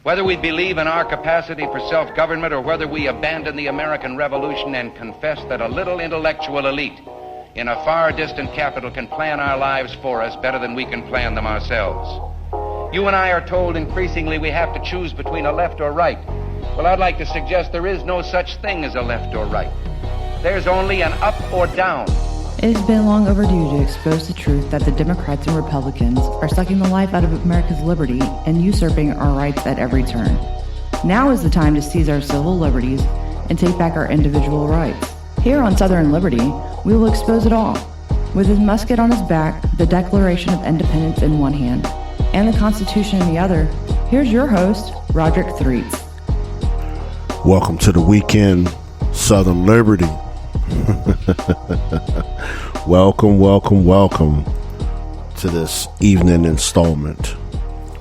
Whether we believe in our capacity for self-government or whether we abandon the American Revolution and confess that a little intellectual elite in a far distant capital can plan our lives for us better than we can plan them ourselves. You and I are told increasingly we have to choose between a left or right. Well, I'd like to suggest there is no such thing as a left or right. There's only an up or down. It has been long overdue to expose the truth that the Democrats and Republicans are sucking the life out of America's liberty and usurping our rights at every turn. Now is the time to seize our civil liberties and take back our individual rights. Here on Southern Liberty, we will expose it all. With his musket on his back, the Declaration of Independence in one hand, and the Constitution in the other, here's your host, Roderick Threets. Welcome to the weekend, Southern Liberty. Welcome to this evening installment.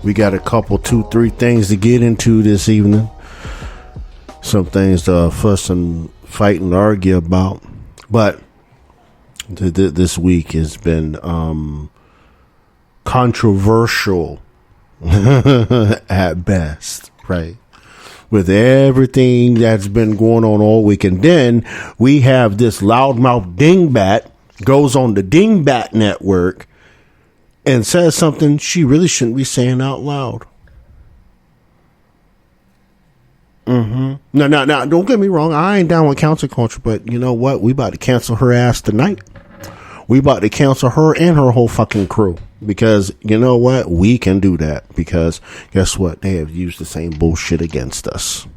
We got a couple, 2-3 things to get into this evening. Some things to fuss and fight and argue about. But this week has been controversial at best, right? With everything that's been going on all week. And then we have this loudmouth dingbat goes on the Dingbat Network and says something she really shouldn't be saying out loud. No, don't get me wrong. I ain't down with cancel culture, but you know what? We about to cancel her ass tonight. We about to cancel her and her whole fucking crew. Because, you know what? We can do that. Because, guess what? They have used the same bullshit against us.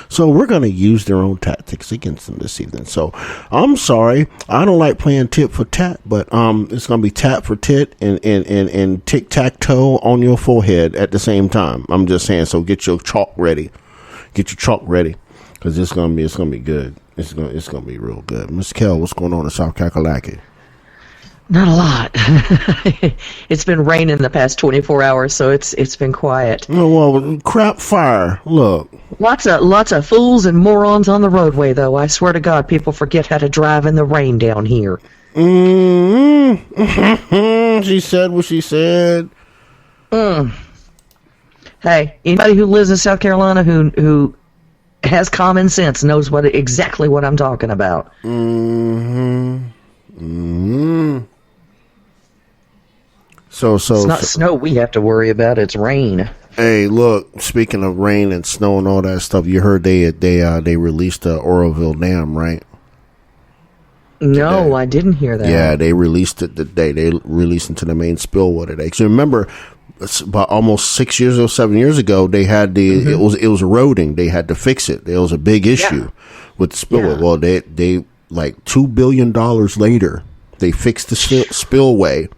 So, we're going to use their own tactics against them this evening. So, I'm sorry. I don't like playing tit for tat. But, it's going to be tat for tit and tic-tac-toe on your forehead at the same time. I'm just saying. So, get your chalk ready. Get your chalk ready. Because it's going to be good. It's going to be real good. Miss Kell, what's going on in South Kakalaki? Not a lot. It's been raining the past 24 hours, so it's been quiet. Oh, well, crap fire. Look. Lots of fools and morons on the roadway, though. I swear to God, people forget how to drive in the rain down here. She said what she said. Hey, anybody who lives in South Carolina who has common sense knows exactly what I'm talking about. So it's not snow we have to worry about, it's rain. Hey, look, speaking of rain and snow and all that stuff, you heard they released the Oroville Dam, right? No, today. I didn't hear that. Yeah, they released it today. They released into the main spillway today. So remember, about almost 7 years ago, they had it was eroding. They had to fix it. There was a big issue with the spillway. Yeah. Well, they like $2 billion later, they fixed the spillway.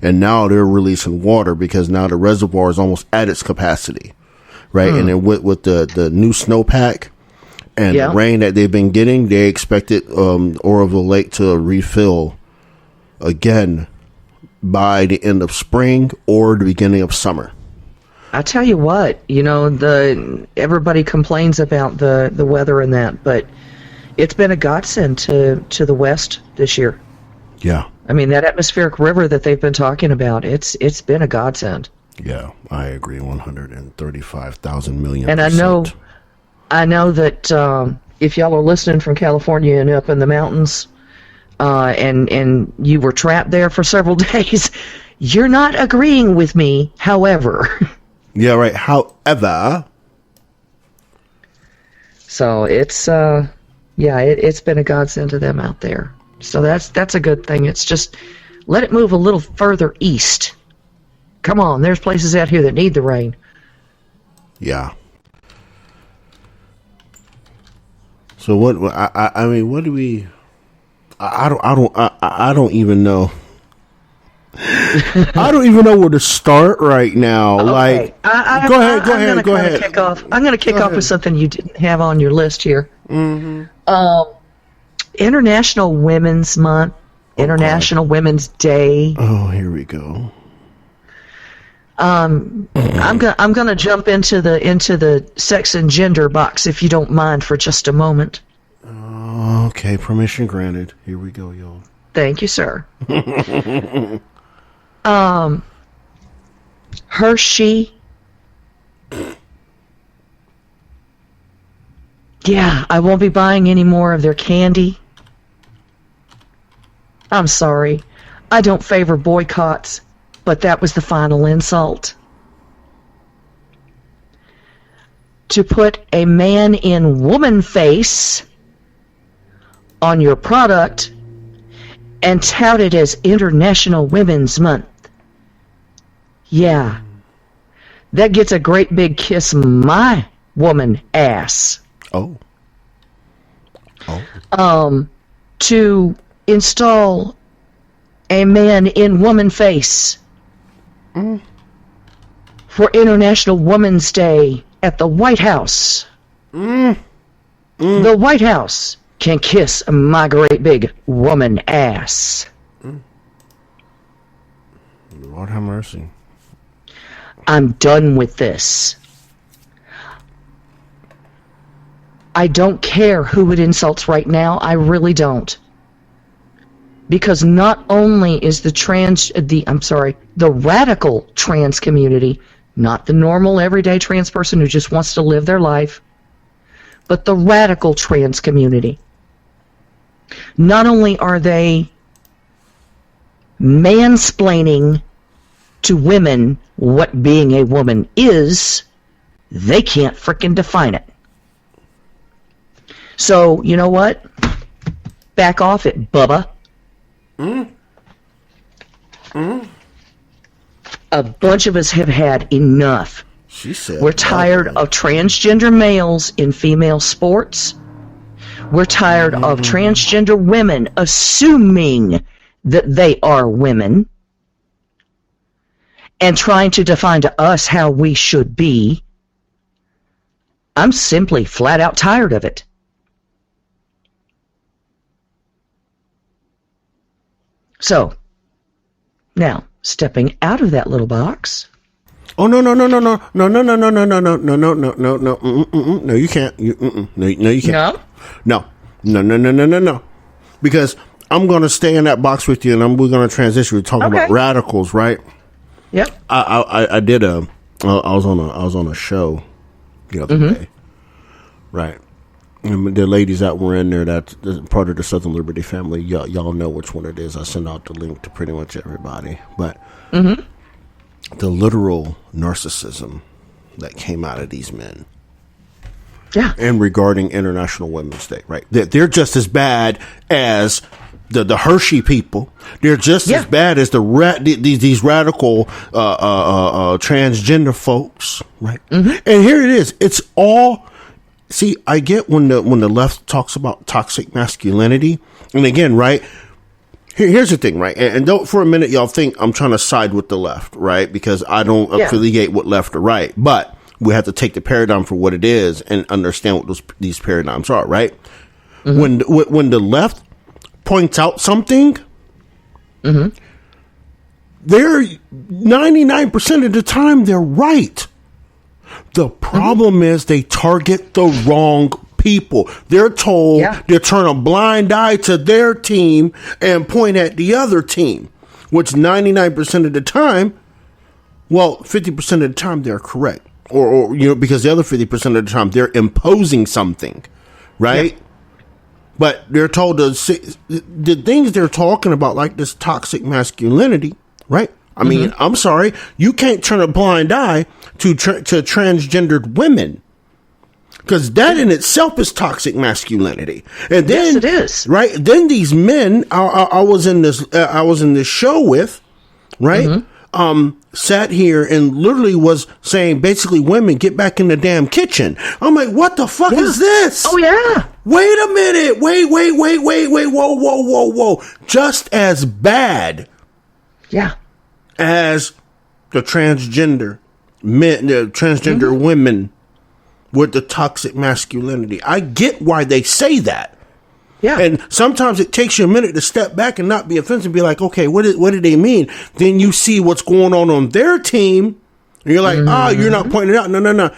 And now they're releasing water because now the reservoir is almost at its capacity, right? And then with the new snowpack and the rain that they've been getting, they expected Oroville Lake to refill again by the end of spring or the beginning of summer. I tell you what, everybody complains about the weather and that, but it's been a godsend to the west this year. Yeah. I mean, that atmospheric river that they've been talking about, it's been a godsend. Yeah, I agree, 135,000 million. And I know that if y'all are listening from California and up in the mountains, and you were trapped there for several days, you're not agreeing with me, however. Yeah, right, however. So it's been a godsend to them out there. So that's a good thing. It's just let it move a little further east. Come on, there's places out here that need the rain. Yeah. So what? I mean, what do we? I don't even know. I don't even know where to start right now. Okay. Like, go ahead. I'm going to kick off with something you didn't have on your list here. International Women's Month, International Women's Day. Oh, here we go. I'm gonna jump into the sex and gender box if you don't mind for just a moment. Okay, permission granted. Here we go, y'all. Thank you, sir. Hershey Yeah, I won't be buying any more of their candy. I'm sorry. I don't favor boycotts, but that was the final insult. To put a man in woman face on your product and tout it as International Women's Month. Yeah. That gets a great big kiss my woman ass. Oh. To install a man in woman face for International Women's Day at the White House. The White House can kiss my great big woman ass. Lord have mercy. I'm done with this. I don't care who it insults right now. I really don't. Because not only is the radical trans community, not the normal everyday trans person who just wants to live their life, but the radical trans community. Not only are they mansplaining to women what being a woman is, they can't frickin' define it. So, you know what? Back off it, Bubba. A bunch of us have had enough. She said we're tired of transgender males in female sports. We're tired of transgender women assuming that they are women and trying to define to us how we should be. I'm simply flat out tired of it. So, now, stepping out of that little box. Oh, no, you can't. No, you can't. No. Because I'm going to stay in that box with you, and we're going to transition. We're talking about radicals, right? Yep. I was on a show the other day, right? And the ladies that were in there, that's part of the Southern Liberty family. Y'all know which one it is. I send out the link to pretty much everybody. But the literal narcissism that came out of these men. Yeah. And regarding International Women's Day, right? They're just as bad as the Hershey people. They're just as bad as these radical transgender folks, right? And here it is. It's all. See, I get when the left talks about toxic masculinity, and again, right? Here's the thing, right? And don't for a minute y'all think I'm trying to side with the left, right? Because I don't affiliate with left or right, but we have to take the paradigm for what it is and understand what these paradigms are, right? When the left points out something, they're 99% of the time they're right. The problem is they target the wrong people. They're told to turn a blind eye to their team and point at the other team, which 99% of the time, well, 50% of the time they're correct. Or because the other 50% of the time they're imposing something, right? Yeah. But they're told to see the things they're talking about, like this toxic masculinity, right? I mean, I'm sorry, you can't turn a blind eye to transgendered women, because that in itself is toxic masculinity. And then, yes, it is. Right? Then these men I was in this show with, right? Sat here and literally was saying, basically, women, get back in the damn kitchen. I'm like, what the fuck is this? Oh, yeah. Wait a minute. Wait. Whoa. Just as bad. Yeah. As the transgender men, the transgender women with the toxic masculinity. I get why they say that. Yeah. And sometimes it takes you a minute to step back and not be offensive and be like, okay, what did they mean? Then you see what's going on their team. And you're like, you're not pointing it out. No.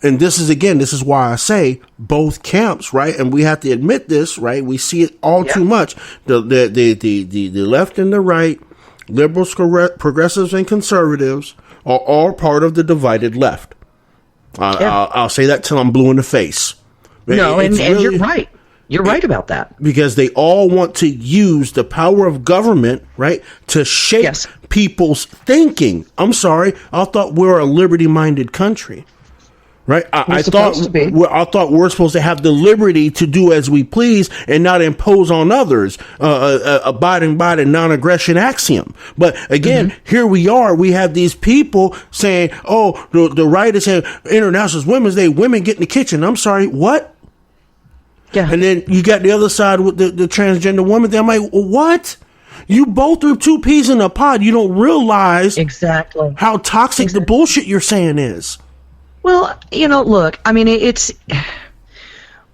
And this is why I say both camps, right? And we have to admit this, right? We see it all too much. The left and the right, liberals, progressives, and conservatives are all part of the divided left. I'll say that till I'm blue in the face. No, and you're right. You're right about that. Because they all want to use the power of government, right, to shape people's thinking. I'm sorry. I thought we were a liberty-minded country. Right, I thought we're supposed to have the liberty to do as we please and not impose on others, abiding by the non-aggression axiom. But again, here we are. We have these people saying, "Oh, the right is saying International Women's Day, women get in the kitchen." I'm sorry, what? Yeah, and then you got the other side with the transgender woman thing. I'm like, what? You both are two peas in a pod. You don't realize exactly how toxic the bullshit you're saying is. Well, look, I mean, it's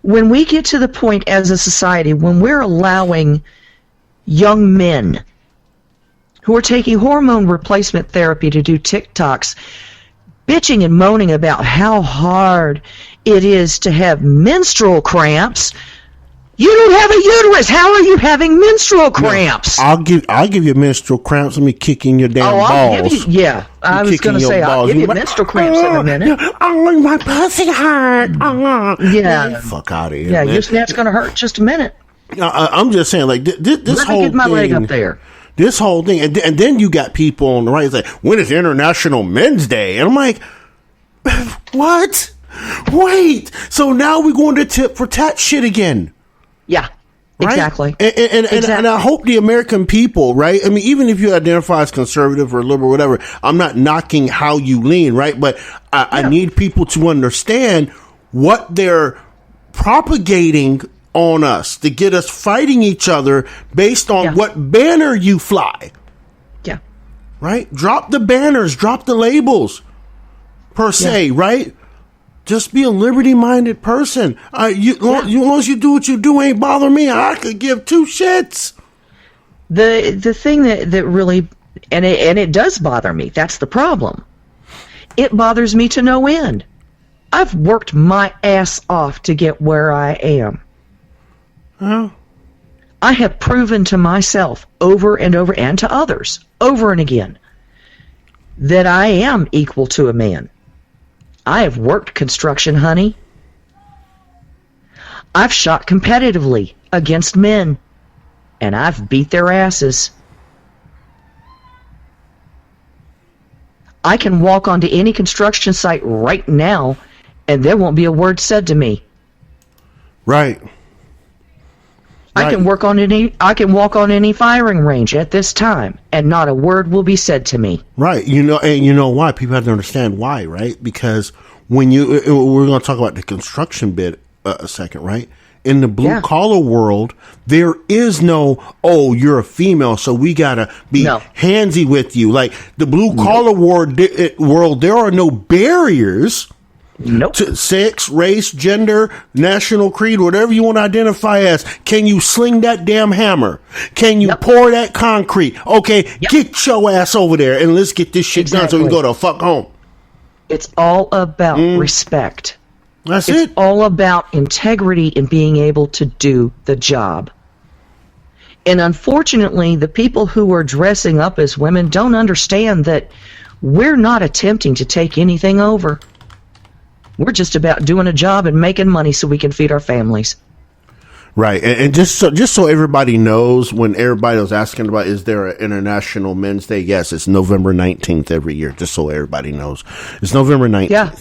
when we get to the point as a society when we're allowing young men who are taking hormone replacement therapy to do TikToks, bitching and moaning about how hard it is to have menstrual cramps. You don't have a uterus. How are you having menstrual cramps? No, I'll give you menstrual cramps. Let me kick in your damn balls. I was going to say, I'll give you menstrual cramps in a minute. Oh, my pussy hurt. Yeah. Fuck out of here. Yeah, man. your snat's going to hurt just a minute. I'm just saying, like, this whole thing. Let me get my leg up there. This whole thing. And then you got people on the right say, when is International Men's Day? And I'm like, what? Wait. So now we're going to tit for tat shit again. Yeah, exactly. Right? And I hope the American people, right? I mean, even if you identify as conservative or liberal or whatever, I'm not knocking how you lean, right? But I need people to understand what they're propagating on us to get us fighting each other based on what banner you fly. Yeah. Right? Drop the banners, drop the labels, per se, right? Just be a liberty-minded person. Long as you do what you do, ain't bother me. I could give two shits. The thing that really, and it does bother me. That's the problem. It bothers me to no end. I've worked my ass off to get where I am. Huh? I have proven to myself over and over, and to others over and again, that I am equal to a man. I have worked construction, honey. I've shot competitively against men, and I've beat their asses. I can walk onto any construction site right now, and there won't be a word said to me. Right. I can walk on any firing range at this time, and not a word will be said to me. Right. And you know why? People have to understand why, right? Because when we're going to talk about the construction bit a second, right? In the blue collar world, there is no, oh, you're a female, so we got to be handsy with you. Like the blue collar world, there are no barriers. Nope. To sex, race, gender, national creed, whatever you want to identify as. Can you sling that damn hammer? Can you pour that concrete? Okay, get your ass over there and let's get this shit done so we can go to fuck home. It's all about respect. It's it. It's all about integrity and being able to do the job. And unfortunately, the people who are dressing up as women don't understand that we're not attempting to take anything over. We're just about doing a job and making money so we can feed our families. Right. And just so everybody knows, when everybody was asking about, is there an International Men's Day? Yes, it's November 19th every year, just so everybody knows. It's November 19th. Yeah.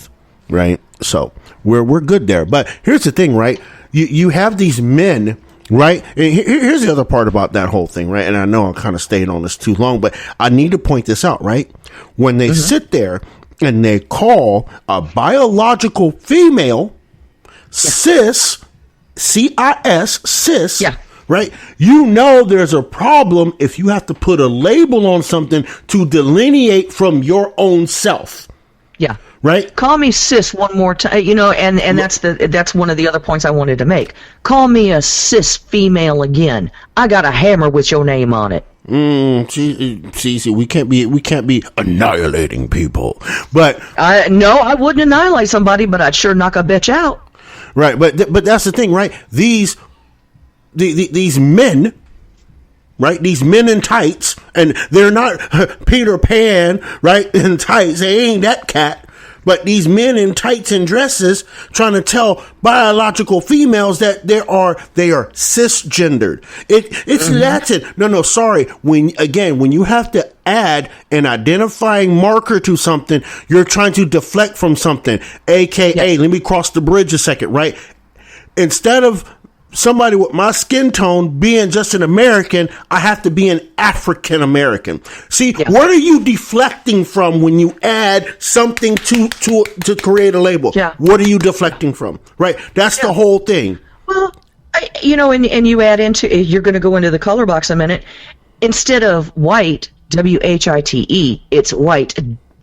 Right. So we're good there. But here's the thing, right? You have these men, right? And here's the other part about that whole thing, right? And I know I'm kind of staying on this too long, but I need to point this out, right? When they sit there and they call a biological female cis, C-I-S, cis, right? You know there's a problem if you have to put a label on something to delineate from your own self. Yeah. Right? Call me cis one more time, and that's one of the other points I wanted to make. Call me a cis female again. I got a hammer with your name on it. See, we can't be annihilating people, but no, I wouldn't annihilate somebody, but I'd sure knock a bitch out. Right, but that's the thing, right? These men, right? These men in tights, and they're not Peter Pan, right? In tights, they ain't that cat, But these men in tights and dresses trying to tell biological females that they are cisgendered. It's Latin. No, sorry. When you have to add an identifying marker to something, you're trying to deflect from something. AKA, let me cross the bridge a second, right? Instead of somebody with my skin tone being just an American, I have to be an African American. See, what are you deflecting from when you add something to create a label? Yeah. What are you deflecting from? Right? That's the whole thing. Well, and you add into, you're going to go into the color box in a minute. Instead of white, WHITE, it's white,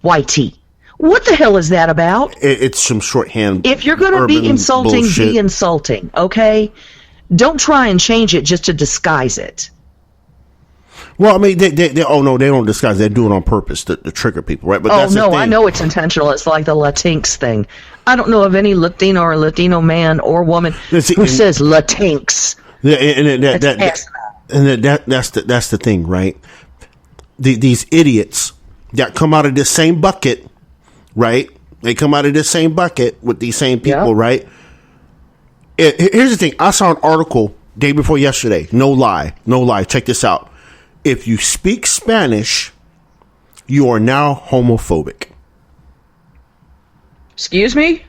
whitey. What the hell is that about? It's some shorthand. If you're going to be insulting, bullshit. be insulting, okay? Don't try and change it just to disguise it. Well, I mean, they don't disguise. They do it on purpose to trigger people, right? But that's the thing. I know it's intentional. It's like the Latinx thing. I don't know of any Latino or Latino man or woman who says Latinx. That's the thing, right? These idiots that come out of this same bucket, right? They come out of this same bucket with these same people, right? Here's the thing. I saw an article day before yesterday. No lie. Check this out. If you speak Spanish, you are now homophobic. Excuse me?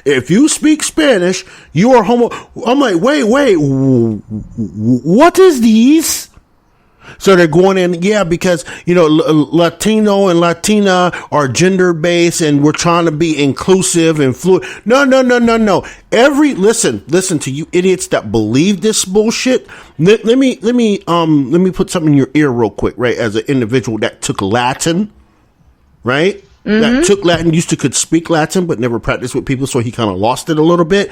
If you speak Spanish, you are homo. I'm like, wait. What is these? So they're going in, because, Latino and Latina are gender based and we're trying to be inclusive and fluid. No. Listen to you idiots that believe this bullshit. Let me put something in your ear real quick, right? As an individual that took Latin, right? Mm-hmm. That took Latin, could speak Latin, but never practiced with people. So he kind of lost it a little bit.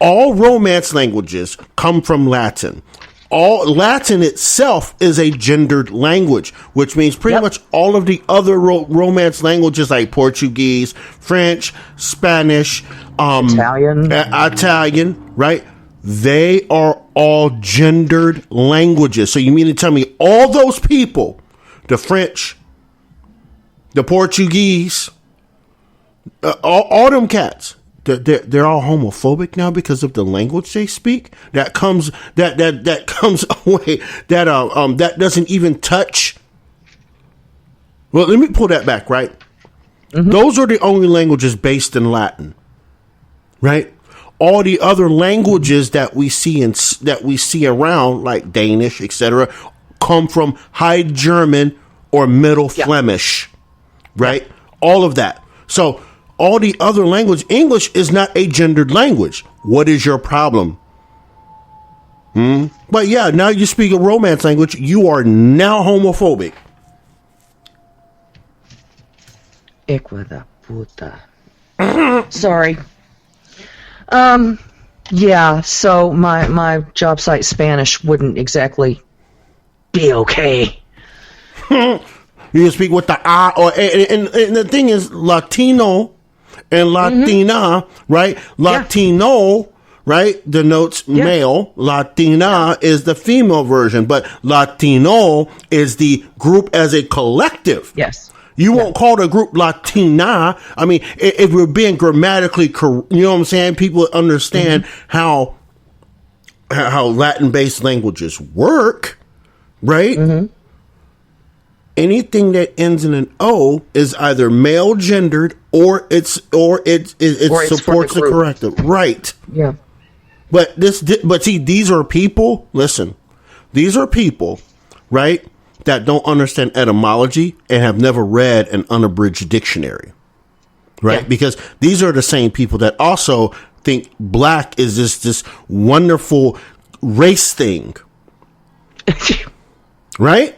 All Romance languages come from Latin. All Latin itself is a gendered language, which means pretty much all of the other Romance languages like Portuguese, French, Spanish, Italian, right? They are all gendered languages. So you mean to tell me all those people, the French, the Portuguese, all them cats, they're all homophobic now because of the language they speak. That comes away. That doesn't even touch. Well, let me pull that back. Right, those are the only languages based in Latin. Right, all the other languages that we see around, like Danish, etc., come from High German or Middle Flemish. Right, all of that. So. All the other language, English is not a gendered language. What is your problem? But now you speak a Romance language, you are now homophobic. Hijo de puta. Sorry. So my job site Spanish wouldn't exactly be okay. You can speak with the I, and the thing is, Latino and Latina, right? Latino, right, denotes male. Latina is the female version, but Latino is the group as a collective. Yes. You won't call the group Latina. I mean, if we're being grammatically correct, you know what I'm saying? People understand how Latin-based languages work, right? Anything that ends in an O is either male gendered or it supports the corrective, right? Yeah. But see, these are people. Listen, these are people, right, that don't understand etymology and have never read an unabridged dictionary, right? Yeah. Because these are the same people that also think black is this wonderful race thing, right?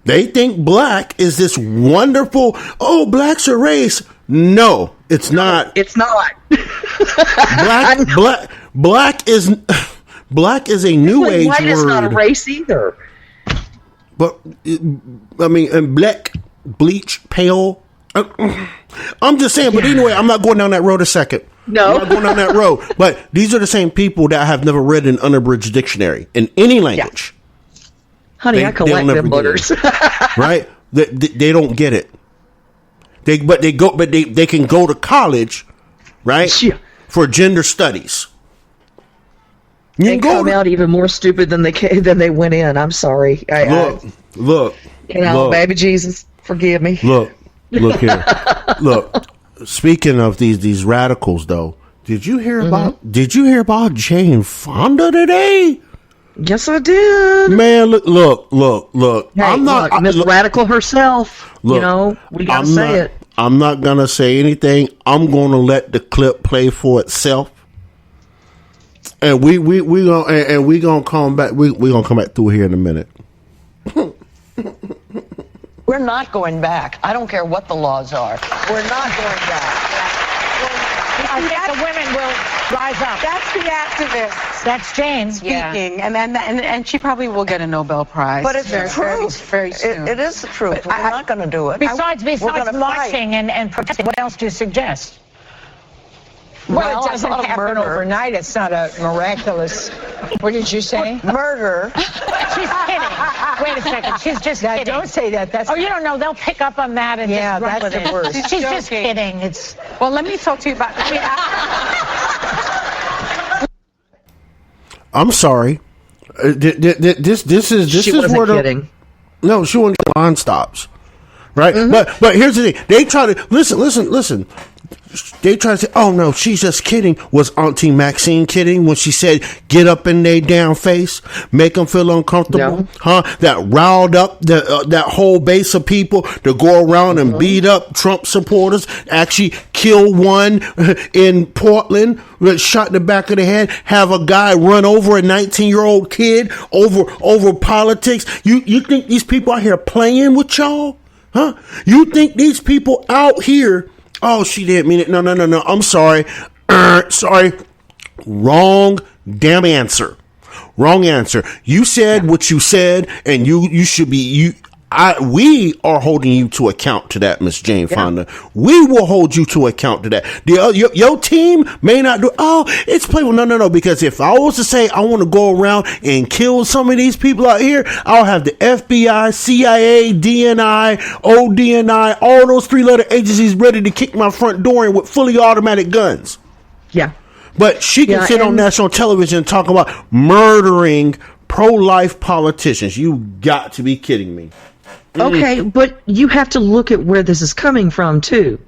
They think black is this wonderful, black's a race. No, it's not. It's not. Black is a new age white word. Is not a race either. But I mean, black, bleach, pale. I'm just saying. But anyway, I'm not going down that road a second. No, I'm not going down that road. But these are the same people that have never read an unabridged dictionary in any language. Honey, I collect them butters. Right? They don't get it. They can go to college, right? Yeah. For gender studies. And come out even more stupid than they went in. I'm sorry. Look. Baby Jesus, forgive me. Look here. Look. Speaking of these radicals, though, did you hear about Jane Fonda today? Yes, I did. Man, look. Hey, I'm not Miss Radical herself. Look, we gotta say it. I'm not gonna say anything. I'm gonna let the clip play for itself. And we gonna come back. We gonna come back through here in a minute. We're not going back. I don't care what the laws are. We're not going back. I think the women will rise up. That's the activist. That's Jane speaking, and she probably will get a Nobel Prize. But it's the truth. Very soon. It is the truth. We're not going to do it. Besides marching and protesting, what else do you suggest? Well, it doesn't happen overnight. It's not a miraculous. What did you say? Murder. She's kidding. Wait a second. She's just kidding. Don't say that. That's you don't know. They'll pick up on that and just run with it. Worst. She's just kidding. Well, let me talk to you about. I'm sorry. This is where kidding. No, she wasn't. Line stops. Right, but here's the thing. They try to listen. They try to say, "Oh no, she's just kidding." Was Auntie Maxine kidding when she said, "Get up in their damn face, make them feel uncomfortable"? No. Huh? That riled up that whole base of people to go around and beat up Trump supporters. Actually, kill one in Portland, shot in the back of the head. Have a guy run over a 19-year-old kid over politics. You think these people out here playing with y'all? Huh? You think these people out here? Oh, she didn't mean it. No. I'm sorry. Sorry. Wrong damn answer. Wrong answer. You said what you said, and you should be. We are holding you to account to that, Miss Jane Fonda. We will hold you to account to that. Your team may not do. Oh, it's playful. No. Because if I was to say I want to go around and kill some of these people out here, I'll have the FBI, CIA, DNI, ODNI, all those three-letter agencies ready to kick my front door in with fully automatic guns. Yeah. But she can sit on national television and talk about murdering pro-life politicians. You got to be kidding me. Okay, but you have to look at where this is coming from, too.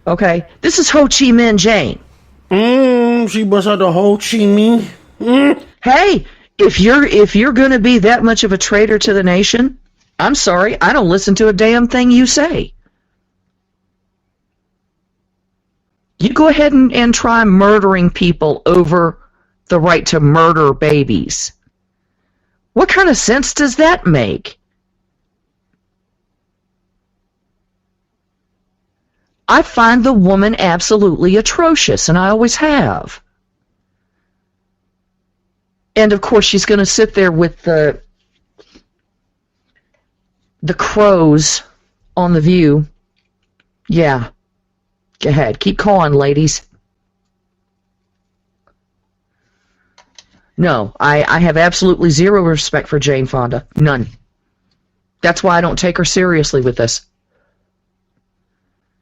Okay? This is Ho Chi Minh Jane. She busts out the Ho Chi Minh. Hey, if you're going to be that much of a traitor to the nation, I'm sorry, I don't listen to a damn thing you say. You go ahead and try murdering people over the right to murder babies. What kind of sense does that make? I find the woman absolutely atrocious, and I always have. And of course, she's going to sit there with the crows on The View. Yeah. Go ahead. Keep calling, ladies. No, I have absolutely zero respect for Jane Fonda. None. That's why I don't take her seriously with this.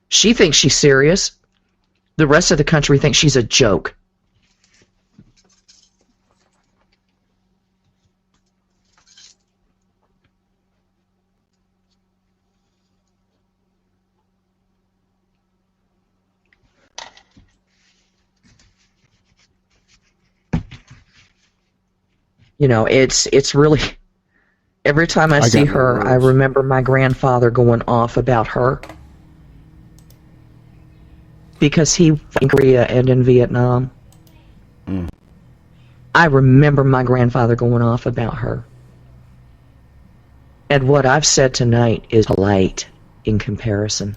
She thinks she's serious. The rest of the country thinks she's a joke. You know, it's really, every time I see her, I remember my grandfather going off about her. Because he fought in Korea and in Vietnam. I remember my grandfather going off about her. And what I've said tonight is polite in comparison.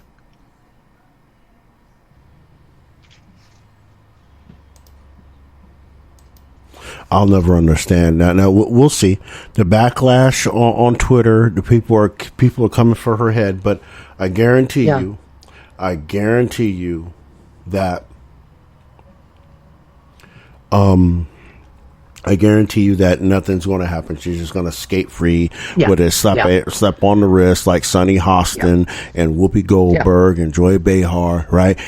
I'll never understand that. Now we'll see the backlash on Twitter. The people are coming for her head, but I guarantee you that I guarantee you that nothing's going to happen. She's just going to skate free with a slap on the wrist like Sonny Hostin and Whoopi Goldberg and Joy Behar, right?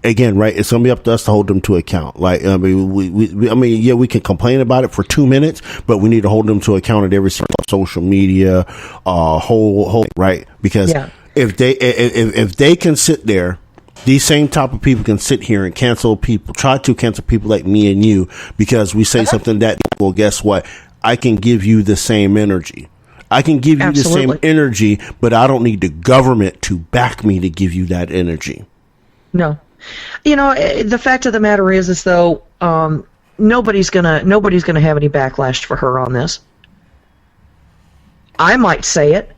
Again, right? It's going to be up to us to hold them to account. Like, I mean, we can complain about it for 2 minutes, but we need to hold them to account at every social media, whole, right? Because if they can sit there, these same type of people can sit here and try to cancel people like me and you because we say something that, well, guess what? I can give you the same energy. I can give you the same energy, but I don't need the government to back me to give you that energy. No. You know, the fact of the matter is though, nobody's gonna have any backlash for her on this. I might say it,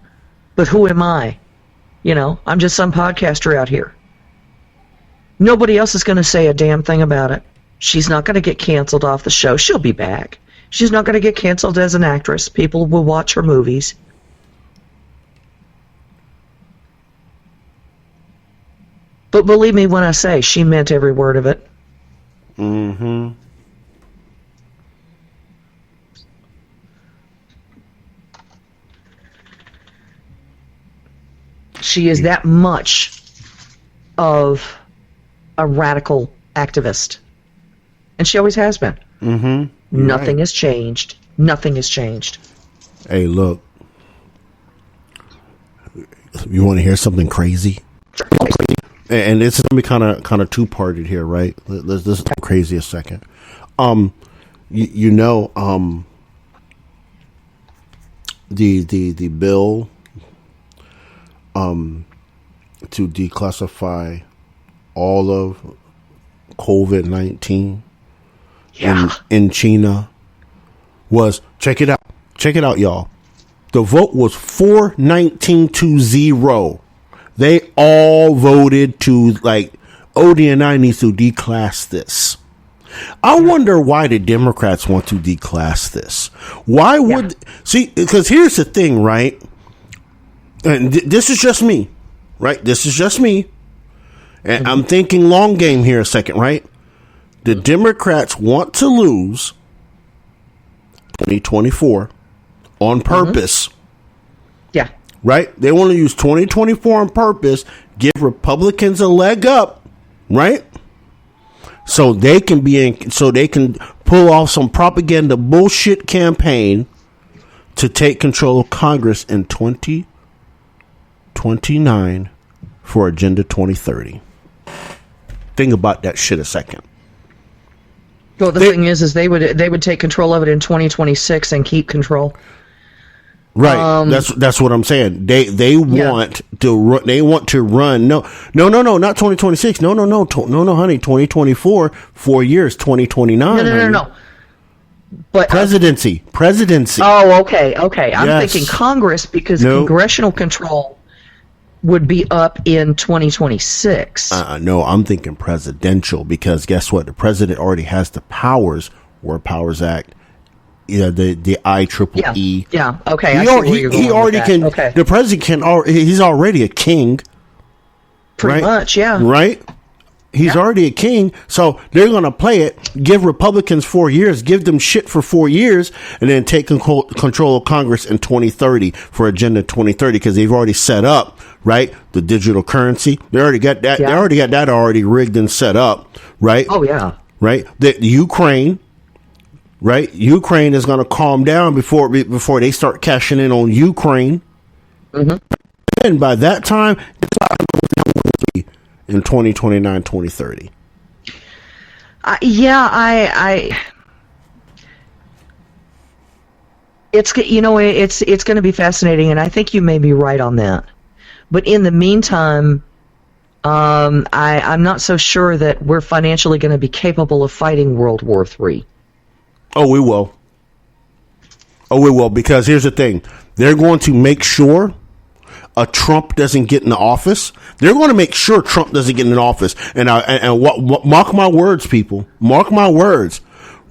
but who am I? You know, I'm just some podcaster out here. Nobody else is going to say a damn thing about it. She's not going to get canceled off the show. She'll be back. She's not going to get canceled as an actress. People will watch her movies. But believe me when I say she meant every word of it. Mm-hmm. She is that much of a radical activist. And she always has been. Mm-hmm. Nothing has changed. Nothing has changed. Hey, look. You want to hear something crazy? And it's going to be kind of two-parted here, right? Let's go crazy a second. The bill to declassify all of COVID-19 in China was, check it out, y'all. The vote was 419-0. They all voted to, like, ODNI needs to declass this. I wonder why the Democrats want to declass this. Why would see? Because here's the thing, right? And this is just me, right? This is just me. And I'm thinking long game here a second, right? The Democrats want to lose 2024 on purpose. Yeah. Right? They want to use 2024 on purpose, give Republicans a leg up, right? So they can pull off some propaganda bullshit campaign to take control of Congress in 2029 for Agenda 2030. Think about that shit a second. Well, the thing is they would take control of it in 2026 and keep control. Right. That's what I'm saying. They want to run. No, not 2026. No, honey. 2024. 4 years. 2029. No. But presidency. Oh, okay. I'm thinking Congress because congressional control would be up in 2026. No, I'm thinking presidential because guess what? The president already has the powers. War Powers Act. Yeah, the IEEE. Yeah. Okay. He already can. Okay. The president can. He's already a king. Pretty much. Yeah. Right. He's already a king, so they're going to play it, give Republicans 4 years, give them shit for 4 years, and then take control of Congress in 2030 for Agenda 2030 because they've already set up, right, the digital currency. They already got that. Yeah. They already got that already rigged and set up, right? Oh, yeah. Right? The Ukraine, right? Ukraine is going to calm down before they start cashing in on Ukraine. Mm-hmm. And by that time, in 2029, 2030. It's going to be fascinating, and I think you may be right on that. But in the meantime, I'm not so sure that we're financially going to be capable of fighting World War III. Oh, we will. Because here's the thing. They're going to make sure Trump doesn't get in the office. They're going to make sure Trump doesn't get in the office. And mark my words, people. Mark my words.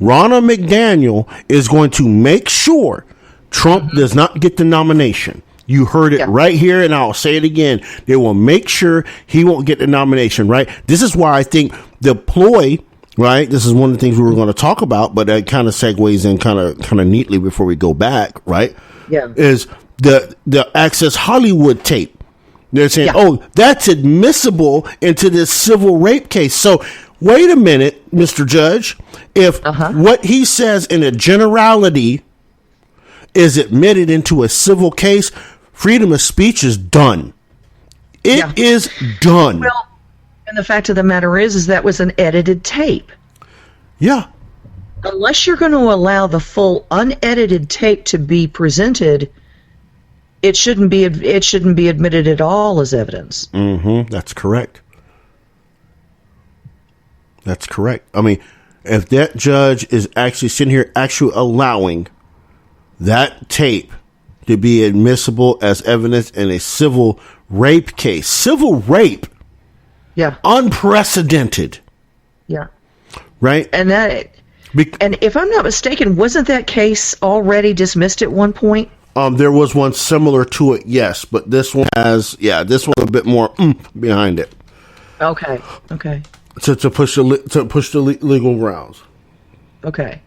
Ronna McDaniel is going to make sure Trump does not get the nomination. You heard it right here, and I'll say it again. They will make sure he won't get the nomination, right? This is why I think the ploy right? This is one of the things we were going to talk about, but that kind of segues in kind of neatly before we go back, right? Yeah. Is the Access Hollywood tape. They're saying, oh, that's admissible into this civil rape case. So wait a minute, Mr. Judge. If what he says in a generality is admitted into a civil case, freedom of speech is done. It is done. Well, and the fact of the matter is that was an edited tape. Yeah. Unless you're going to allow the full unedited tape to be presented, it shouldn't be admitted at all as evidence. Mm-hmm. That's correct. That's correct. I mean, if that judge is actually sitting here actually allowing that tape to be admissible as evidence in a civil rape case. Civil rape. Yeah. Unprecedented. Yeah. Right? And and if I'm not mistaken, wasn't that case already dismissed at one point? There was one similar to it, yes, but this one has, this one a bit more behind it. Okay. To push the legal grounds. Okay.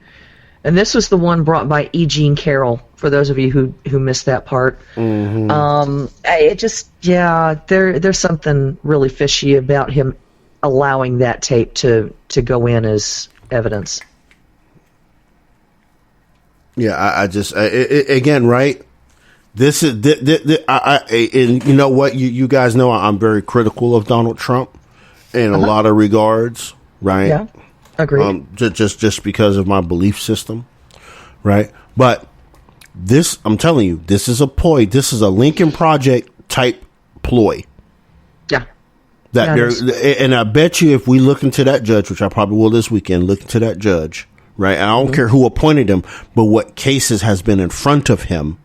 And this was the one brought by E. Jean Carroll, for those of you who missed that part. Mm-hmm. It just, there's something really fishy about him allowing that tape to go in as evidence. Yeah, I just, again, right? This is, and you know what? You guys know I'm very critical of Donald Trump in a lot of regards, right? Yeah. Agreed. Just because of my belief system, right? But this, I'm telling you, this is a ploy. This is a Lincoln Project type ploy. Yeah. And I bet you if we look into that judge, which I probably will this weekend, look into that judge, right? And I don't care who appointed him, but what cases has been in front of him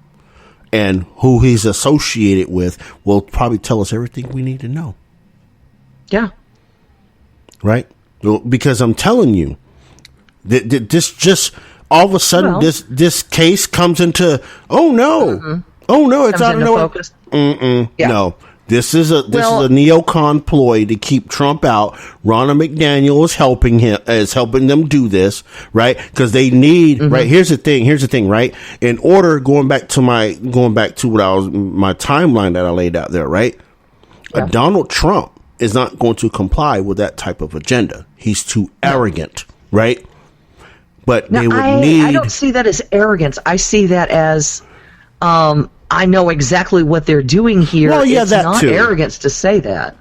and who he's associated with will probably tell us everything we need to know. Yeah. Right? Because I'm telling you, this just all of a sudden this case comes into it's out of nowhere. No, this is a neocon ploy to keep Trump out. Ronna McDaniel is helping them do this, right? Because they need right. Here's the thing, right? In order, going back to my timeline that I laid out there, right? Yeah. Donald Trump is not going to comply with that type of agenda. He's too arrogant, right? But now, they would I don't see that as arrogance. I see that as I know exactly what they're doing here. Well, yeah, it's that not too. Arrogance to say that.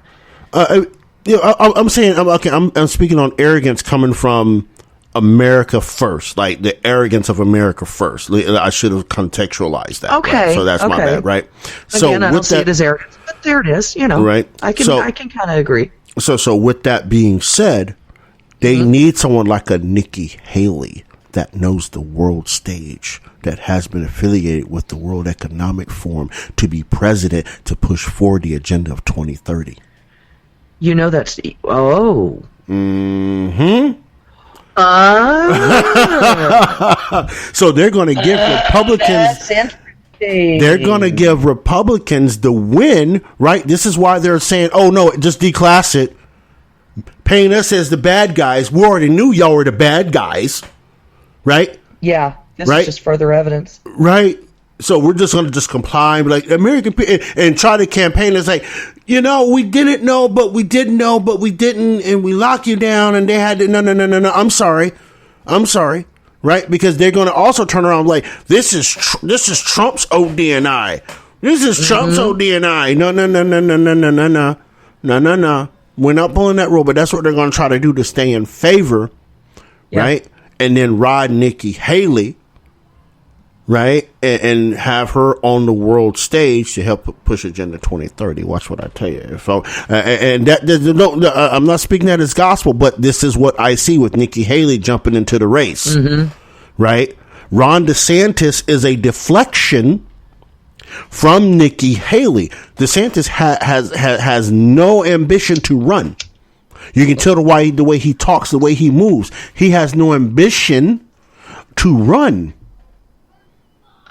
I'm saying, I'm speaking on arrogance coming from America first, like the arrogance of America first. I should have contextualized that. Okay. Right? So that's my bad, right? Again, I don't see it as arrogance, but there it is, Right. I can kind of agree. So with that being said, they need someone like a Nikki Haley that knows the world stage, that has been affiliated with the World Economic Forum to be president to push forward the agenda of 2030. That's So they're going to give Republicans. That's interesting. They're going to give Republicans the win, right? This is why they're saying, "Oh no, just declass it." Paint us as the bad guys. We already knew y'all were the bad guys, right? Yeah, this is just further evidence, right? So we're just going to comply and be like American people and try to campaign as like, we didn't know, but we didn't know, but we didn't, and we lock you down, and they had to. No. I'm sorry, right? Because they're going to also turn around like this is Trump's ODNI. This is Trump's ODNI. No. We're not pulling that rule, but that's what they're going to try to do to stay in favor, right? And then ride Nikki Haley, right? And have her on the world stage to help push Agenda 2030. Watch what I tell you. I'm not speaking that as gospel, but this is what I see with Nikki Haley jumping into the race, right? Ron DeSantis is a deflection from Nikki Haley. DeSantis has no ambition to run. You can tell the way he talks, the way he moves. He has no ambition to run.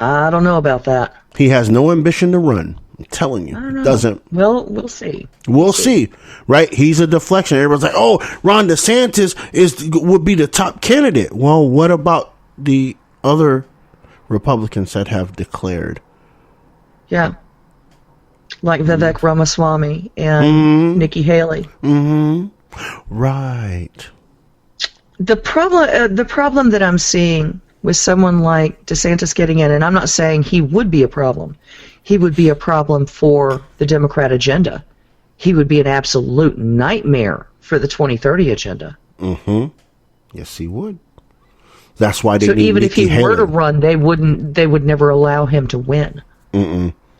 I don't know about that. He has no ambition to run. I'm telling you, it doesn't. Well, we'll see. We'll see, right? He's a deflection. Everyone's like, "Oh, Ron DeSantis would be the top candidate." Well, what about the other Republicans that have declared? Yeah, like Vivek Ramaswamy and Nikki Haley. Right. The problem that I'm seeing with someone like DeSantis getting in, and I'm not saying he would be a problem. He would be a problem for the Democrat agenda. He would be an absolute nightmare for the 2030 agenda. Yes, he would. That's why they so need even Nikki if he Haley. were to run, they would never allow him to win.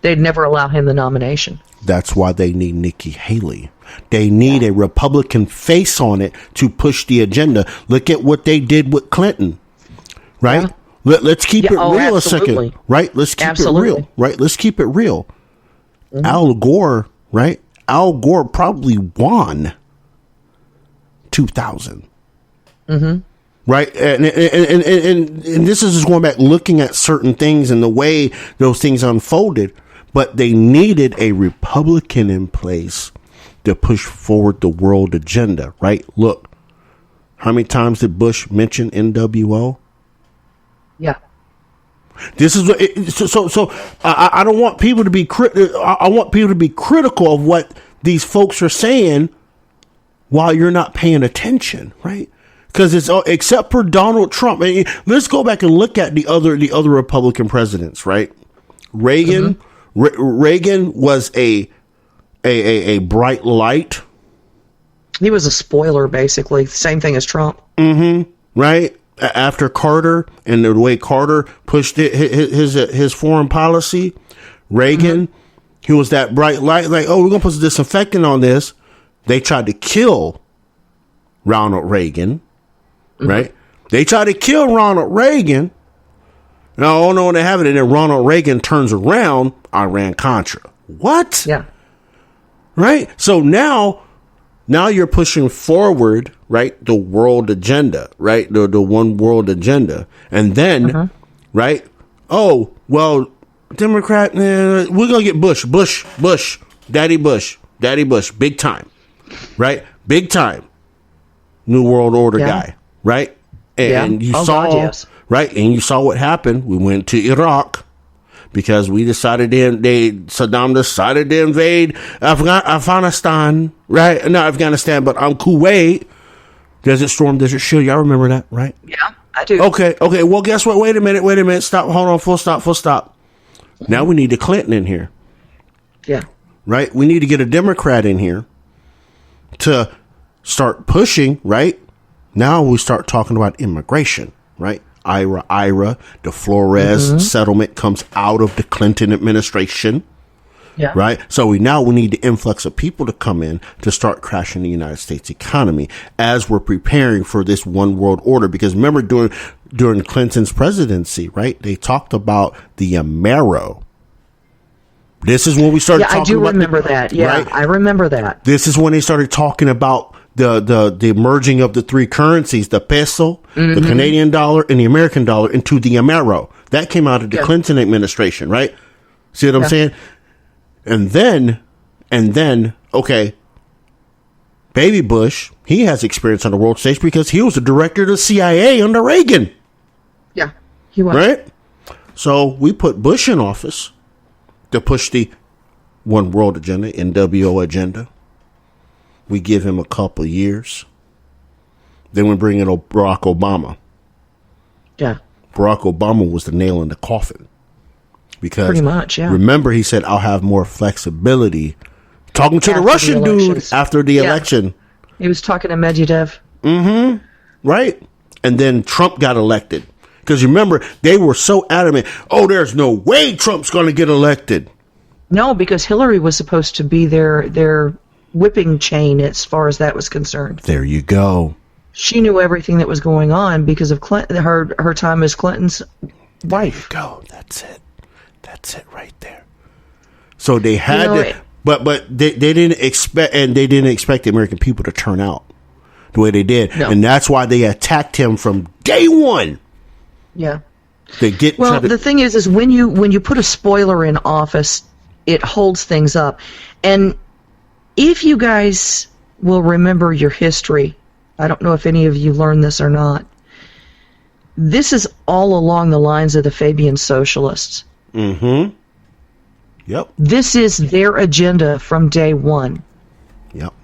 They'd never allow him the nomination. That's why they need Nikki Haley. They need a Republican face on it to push the agenda. Look at what they did with Clinton, right? Let's keep it real a second, right? Let's keep it real, right? Let's keep it real. Al Gore, right? Al Gore probably won 2000. Right, and this is just going back, looking at certain things and the way those things unfolded. But they needed a Republican in place to push forward the world agenda. Right? Look, how many times did Bush mention NWO? Yeah. This is so. I don't want people to be I want people to be critical of what these folks are saying while you're not paying attention. Right? Because it's except for Donald Trump. I mean, let's go back and look at the other Republican presidents. Right? Reagan. Reagan was a bright light. He was a spoiler, basically. Same thing as Trump. Right? After Carter and the way Carter pushed his foreign policy, Reagan, he was that bright light. Like, oh, we're going to put some disinfectant on this. They tried to kill Ronald Reagan. Right? They tried to kill Ronald Reagan. Now, oh no, they have it, and then Ronald Reagan turns around, Iran-Contra. What? Yeah. Right? So now you're pushing forward, right, the world agenda, right, the one world agenda. And then, right, oh, well, Democrat, we're going to get Bush, Daddy Bush, big time, right? Big time. New World Order guy, right? And you saw... Right, and you saw what happened. We went to Iraq because we decided Saddam decided to invade Afghanistan, right? Not Afghanistan, but Kuwait. Desert Storm, Desert Shield. Y'all remember that, right? Yeah, I do. Okay. Well, guess what? Wait a minute. Stop. Hold on. Full stop. Now we need a Clinton in here. Yeah. Right. We need to get a Democrat in here to start pushing. Right. Now we start talking about immigration. Right. IRA, the Flores settlement comes out of the Clinton administration. Yeah. Right. So we need the influx of people to come in to start crashing the United States economy as we're preparing for this one world order. Because remember during Clinton's presidency, right? They talked about the Amero. This is when we started talking about. I do remember that. Yeah, right? I remember that. This is when they started talking about the merging of the three currencies, the peso, the Canadian dollar, and the American dollar into the Amero. That came out of the Clinton administration, right? See what I'm saying? And then, okay, Baby Bush, he has experience on the world stage because he was the director of the CIA under Reagan. Yeah, he was. Right? So we put Bush in office to push the one world agenda, NWO agenda. We give him a couple of years. Then we bring in Barack Obama. Yeah. Barack Obama was the nail in the coffin. Because pretty much, yeah. Remember, he said, I'll have more flexibility. Talking to the Russian dude after the election. He was talking to Medvedev. Right. And then Trump got elected. Because remember, they were so adamant, oh, there's no way Trump's going to get elected. No, because Hillary was supposed to be their whipping chain as far as that was concerned. There you go. She knew everything that was going on because of Clinton, her time as Clinton's wife. There you go. That's it right there. So they had but they didn't expect the American people to turn out the way they did. No. And that's why they attacked him from day one. Yeah. The thing is when you put a spoiler in office, it holds things up. And if you guys will remember your history, I don't know if any of you learned this or not, this is all along the lines of the Fabian socialists. Mm-hmm. Yep. This is their agenda from day one. Yep.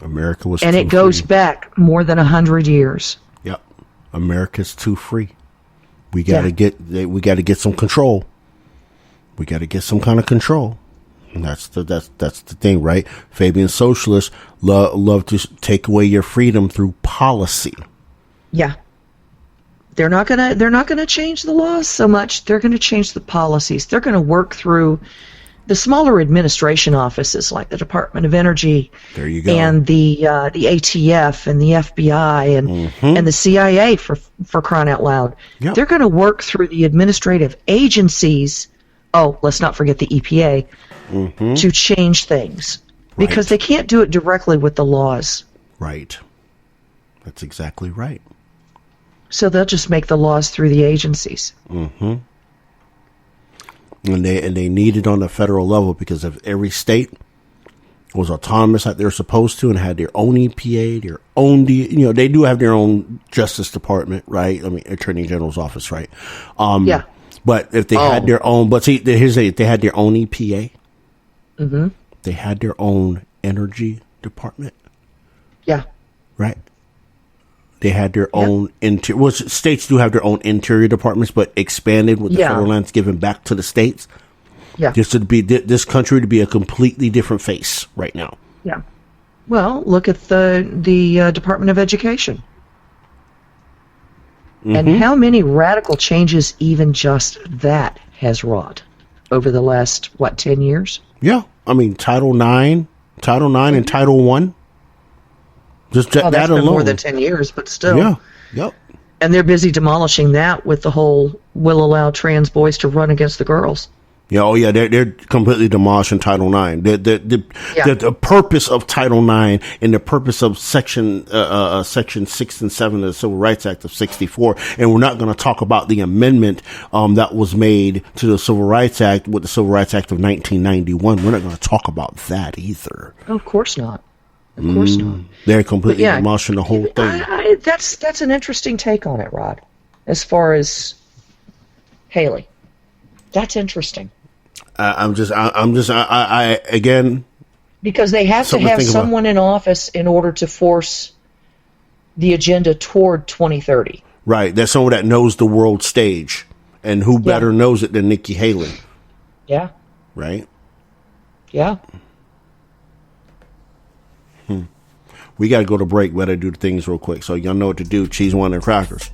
America was and too it goes free. back more than 100 years. Yep. America's too free. We got to get some control. We got to get some kind of control. And that's the thing, right? Fabian socialists love to take away your freedom through policy. Yeah. They're not gonna change the laws so much. They're gonna change the policies. They're gonna work through the smaller administration offices like the Department of Energy, there you go, and the ATF and the FBI and the CIA for crying out loud. Yep. They're going to work through the administrative agencies. Oh, let's not forget the EPA to change things because they can't do it directly with the laws. Right. That's exactly right. So they'll just make the laws through the agencies. Mm-hmm. And they need it on the federal level because if every state was autonomous like they're supposed to and had their own EPA, their own, they do have their own Justice Department, right? I mean, Attorney General's office, right? Yeah. But if they had their own, but see, here's if they had their own EPA, they had their own Energy Department. Yeah. Right. They had their own interior. Well, states do have their own interior departments, but expanded with the federal lands given back to the states. Yeah. Just to be this country to be a completely different face right now. Yeah. Well, look at the Department of Education. And how many radical changes even just that has wrought over the last 10 years? Yeah. I mean, Title IX and Title I. Just that that's alone. been more than 10 years, but still. Yeah. Yep. And they're busy demolishing that with the whole will allow trans boys to run against the girls. Yeah. Oh, yeah. They're completely demolishing Title IX. The purpose of Title IX and the purpose of Section 6 and 7 of the Civil Rights Act of 64. And we're not going to talk about the amendment that was made to the Civil Rights Act with the Civil Rights Act of 1991. We're not going to talk about that either. Oh, of course not. Of course not. They're completely demolishing the whole thing. That's an interesting take on it, Rod. As far as Haley, that's interesting. Again, because they have to have someone in office in order to force the agenda toward 2030. Right. There's someone that knows the world stage, and who better knows it than Nikki Haley? Yeah. Right. Yeah. We got to go to break. We got to do things real quick. So y'all know what to do. Cheese, wine, and crackers.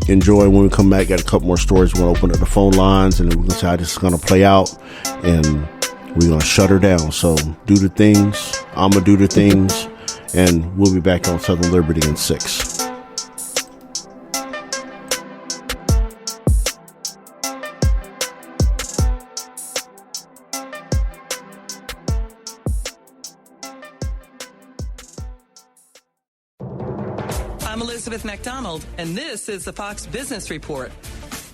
Enjoy. When we come back, got a couple more stories. We're going to open up the phone lines, and we're going to see how this is going to play out. And we're going to shut her down. So do the things. I'm going to do the things. And we'll be back on Southern Liberty in 6. I'm Elizabeth McDonald, and this is the Fox Business Report.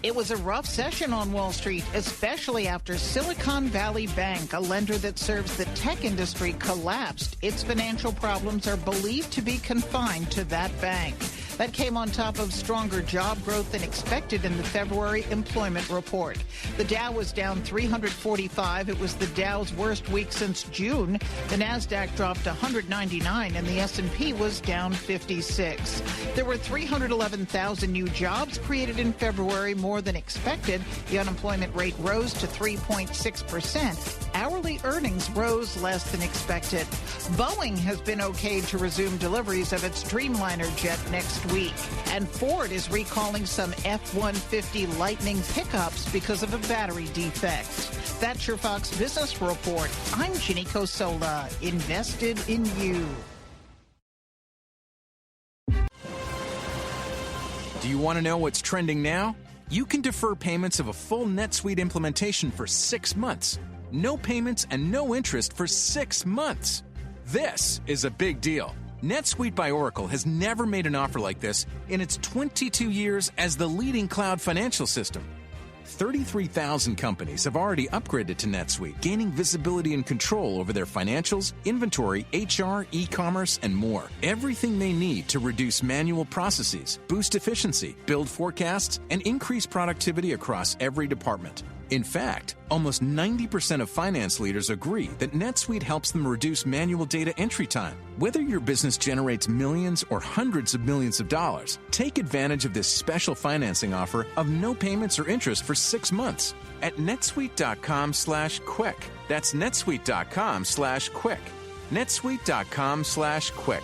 It was a rough session on Wall Street, especially after Silicon Valley Bank, a lender that serves the tech industry, collapsed. Its financial problems are believed to be confined to that bank. That came on top of stronger job growth than expected in the February employment report. The Dow was down 345. It was the Dow's worst week since June. The Nasdaq dropped 199, and the S&P was down 56. There were 311,000 new jobs created in February, more than expected. The unemployment rate rose to 3.6%. Hourly earnings rose less than expected. Boeing has been okayed to resume deliveries of its Dreamliner jet next week. And Ford is recalling some F-150 Lightning pickups because of a battery defect. That's your Fox Business Report. I'm Ginny Cosola, invested in you. Do you want to know what's trending now? You can defer payments of a full NetSuite implementation for 6 months. No payments and no interest for 6 months. This is a big deal. NetSuite by Oracle has never made an offer like this in its 22 years as the leading cloud financial system. 33,000 companies have already upgraded to NetSuite, gaining visibility and control over their financials, inventory, HR, e-commerce, and more. Everything they need to reduce manual processes, boost efficiency, build forecasts, and increase productivity across every department. In fact, almost 90% of finance leaders agree that NetSuite helps them reduce manual data entry time. Whether your business generates millions or hundreds of millions of dollars, take advantage of this special financing offer of no payments or interest for 6 months at netsuite.com/quick. That's netsuite.com/quick. netsuite.com/quick.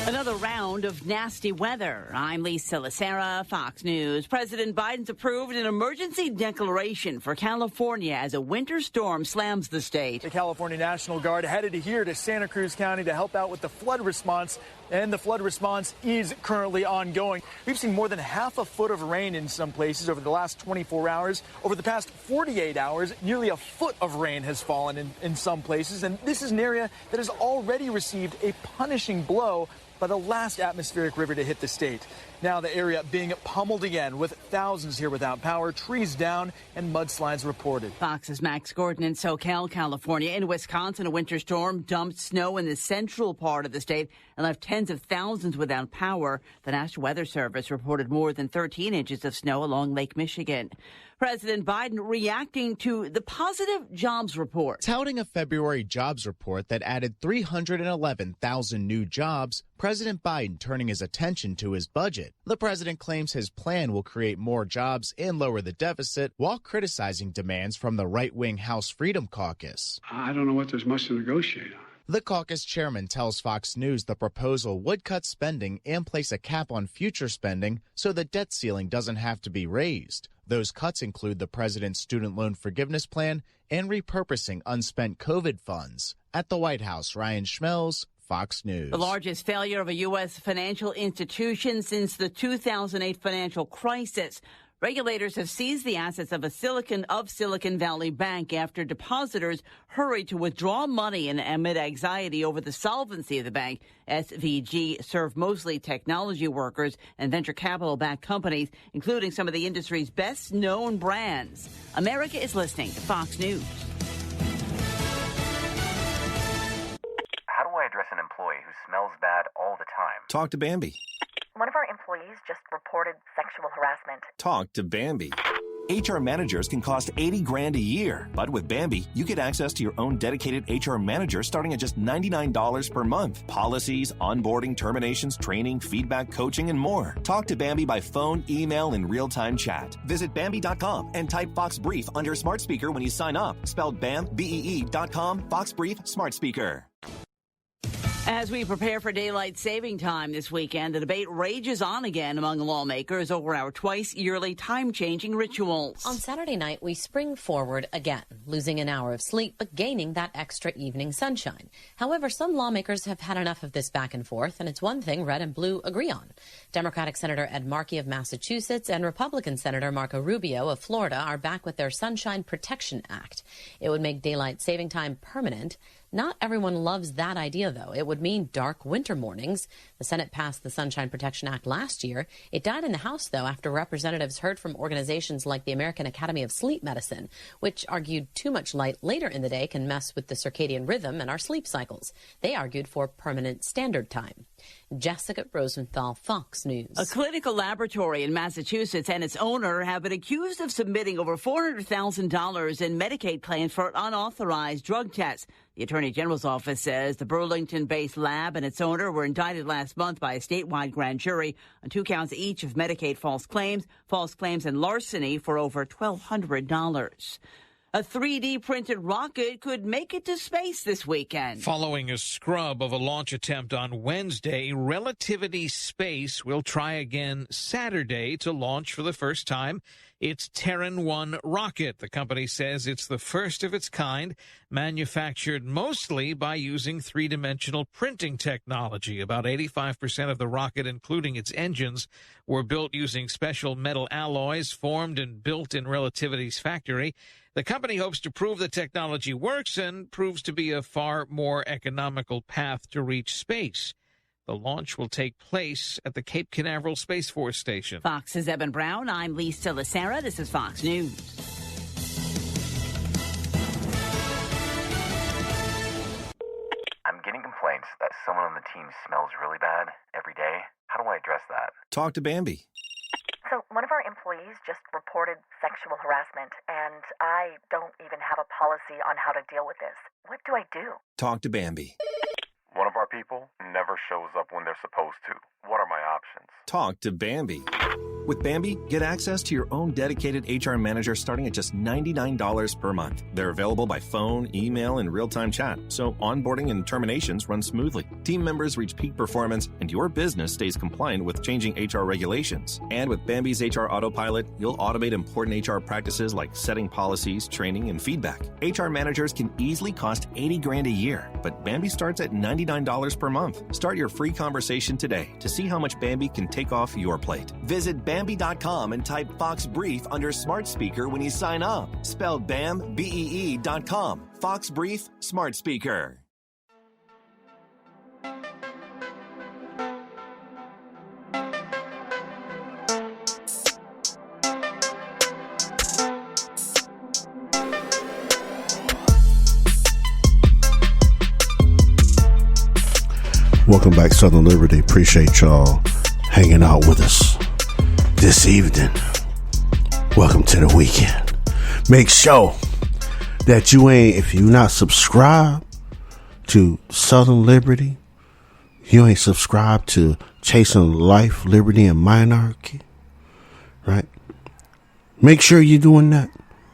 Another round of nasty weather. I'm Lisa Lacera, Fox News. President Biden's approved an emergency declaration for California as a winter storm slams the state. The California National Guard headed here to Santa Cruz County to help out with the flood response, and the flood response is currently ongoing. We've seen more than half a foot of rain in some places over the last 24 hours. Over the past 48 hours, nearly a foot of rain has fallen in some places, and this is an area that has already received a punishing blow by the last atmospheric river to hit the state. Now the area being pummeled again with thousands here without power, trees down, and mudslides reported. Fox's Max Gordon in SoCal, California. In Wisconsin, a winter storm dumped snow in the central part of the state and left tens of thousands without power. The National Weather Service reported more than 13 inches of snow along Lake Michigan. President Biden reacting to the positive jobs report. Touting a February jobs report that added 311,000 new jobs, President Biden turning his attention to his budget. The president claims his plan will create more jobs and lower the deficit while criticizing demands from the right-wing House Freedom Caucus. I don't know what there's much to negotiate on. The caucus chairman tells Fox News the proposal would cut spending and place a cap on future spending so the debt ceiling doesn't have to be raised. Those cuts include the president's student loan forgiveness plan and repurposing unspent COVID funds. At the White House, Ryan Schmelz, Fox News. The largest failure of a U.S. financial institution since the 2008 financial crisis. Regulators have seized the assets of Silicon Valley Bank after depositors hurried to withdraw money amid anxiety over the solvency of the bank. SVG served mostly technology workers and venture capital-backed companies, including some of the industry's best-known brands. America is listening to Fox News. How do I address an employee who smells bad all the time? Talk to Bambi. One of our employees just reported sexual harassment. Talk to Bambi. HR managers can cost $80,000 a year, but with Bambi, you get access to your own dedicated HR manager starting at just $99 per month. Policies, onboarding, terminations, training, feedback, coaching, and more. Talk to Bambi by phone, email, and real-time chat. Visit Bambi.com and type Fox Brief under Smart Speaker when you sign up. Spelled BAMBEE.com, Fox Brief Smart Speaker. As we prepare for daylight saving time this weekend, the debate rages on again among lawmakers over our twice-yearly time-changing rituals. On Saturday night, we spring forward again, losing an hour of sleep but gaining that extra evening sunshine. However, some lawmakers have had enough of this back and forth, and it's one thing red and blue agree on. Democratic Senator Ed Markey of Massachusetts and Republican Senator Marco Rubio of Florida are back with their Sunshine Protection Act. It would make daylight saving time permanent. Not everyone loves that idea, though. It would mean dark winter mornings. The Senate passed the Sunshine Protection Act last year. It died in the House, though, after representatives heard from organizations like the American Academy of Sleep Medicine, which argued too much light later in the day can mess with the circadian rhythm and our sleep cycles. They argued for permanent standard time. Jessica Rosenthal, Fox News. A clinical laboratory in Massachusetts and its owner have been accused of submitting over $400,000 in Medicaid claims for unauthorized drug tests. The Attorney General's office says the Burlington-based lab and its owner were indicted last month by a statewide grand jury on 2 counts each of Medicaid false claims, and larceny for over $1,200. A 3D printed rocket could make it to space this weekend. Following a scrub of a launch attempt on Wednesday, Relativity Space will try again Saturday to launch for the first time its Terran 1 rocket. The company says it's the first of its kind, manufactured mostly by using three-dimensional printing technology. About 85% of the rocket, including its engines, were built using special metal alloys formed and built in Relativity's factory. The company hopes to prove the technology works and proves to be a far more economical path to reach space. The launch will take place at the Cape Canaveral Space Force Station. Fox's Evan Brown. I'm Lisa Lacera. This is Fox News. I'm getting complaints that someone on the team smells really bad every day. How do I address that? Talk to Bambi. So one of our employees just reported sexual harassment, and I don't even have a policy on how to deal with this. What do I do? Talk to Bambi. One of our people never shows up when they're supposed to. What are my options? Talk to Bambi. With Bambi, get access to your own dedicated HR manager starting at just $99 per month. They're available by phone, email, and real-time chat, so onboarding and terminations run smoothly. Team members reach peak performance, and your business stays compliant with changing HR regulations. And with Bambi's HR Autopilot, you'll automate important HR practices like setting policies, training, and feedback. HR managers can easily cost $80,000 a year, but Bambi starts at $99 per month. Start your free conversation today to see how much Bambi can take off your plate. Visit Bambi.com and type Fox Brief under Smart Speaker when you sign up. Spelled BAM, BEE.com. Fox Brief, Smart Speaker. Welcome back, Southern Liberty. Appreciate y'all hanging out with us this evening. Welcome to the weekend. Make sure that if you not subscribed to Southern Liberty, you ain't subscribed to Chasing Life, Liberty, and Monarchy, right? Make sure you're doing that.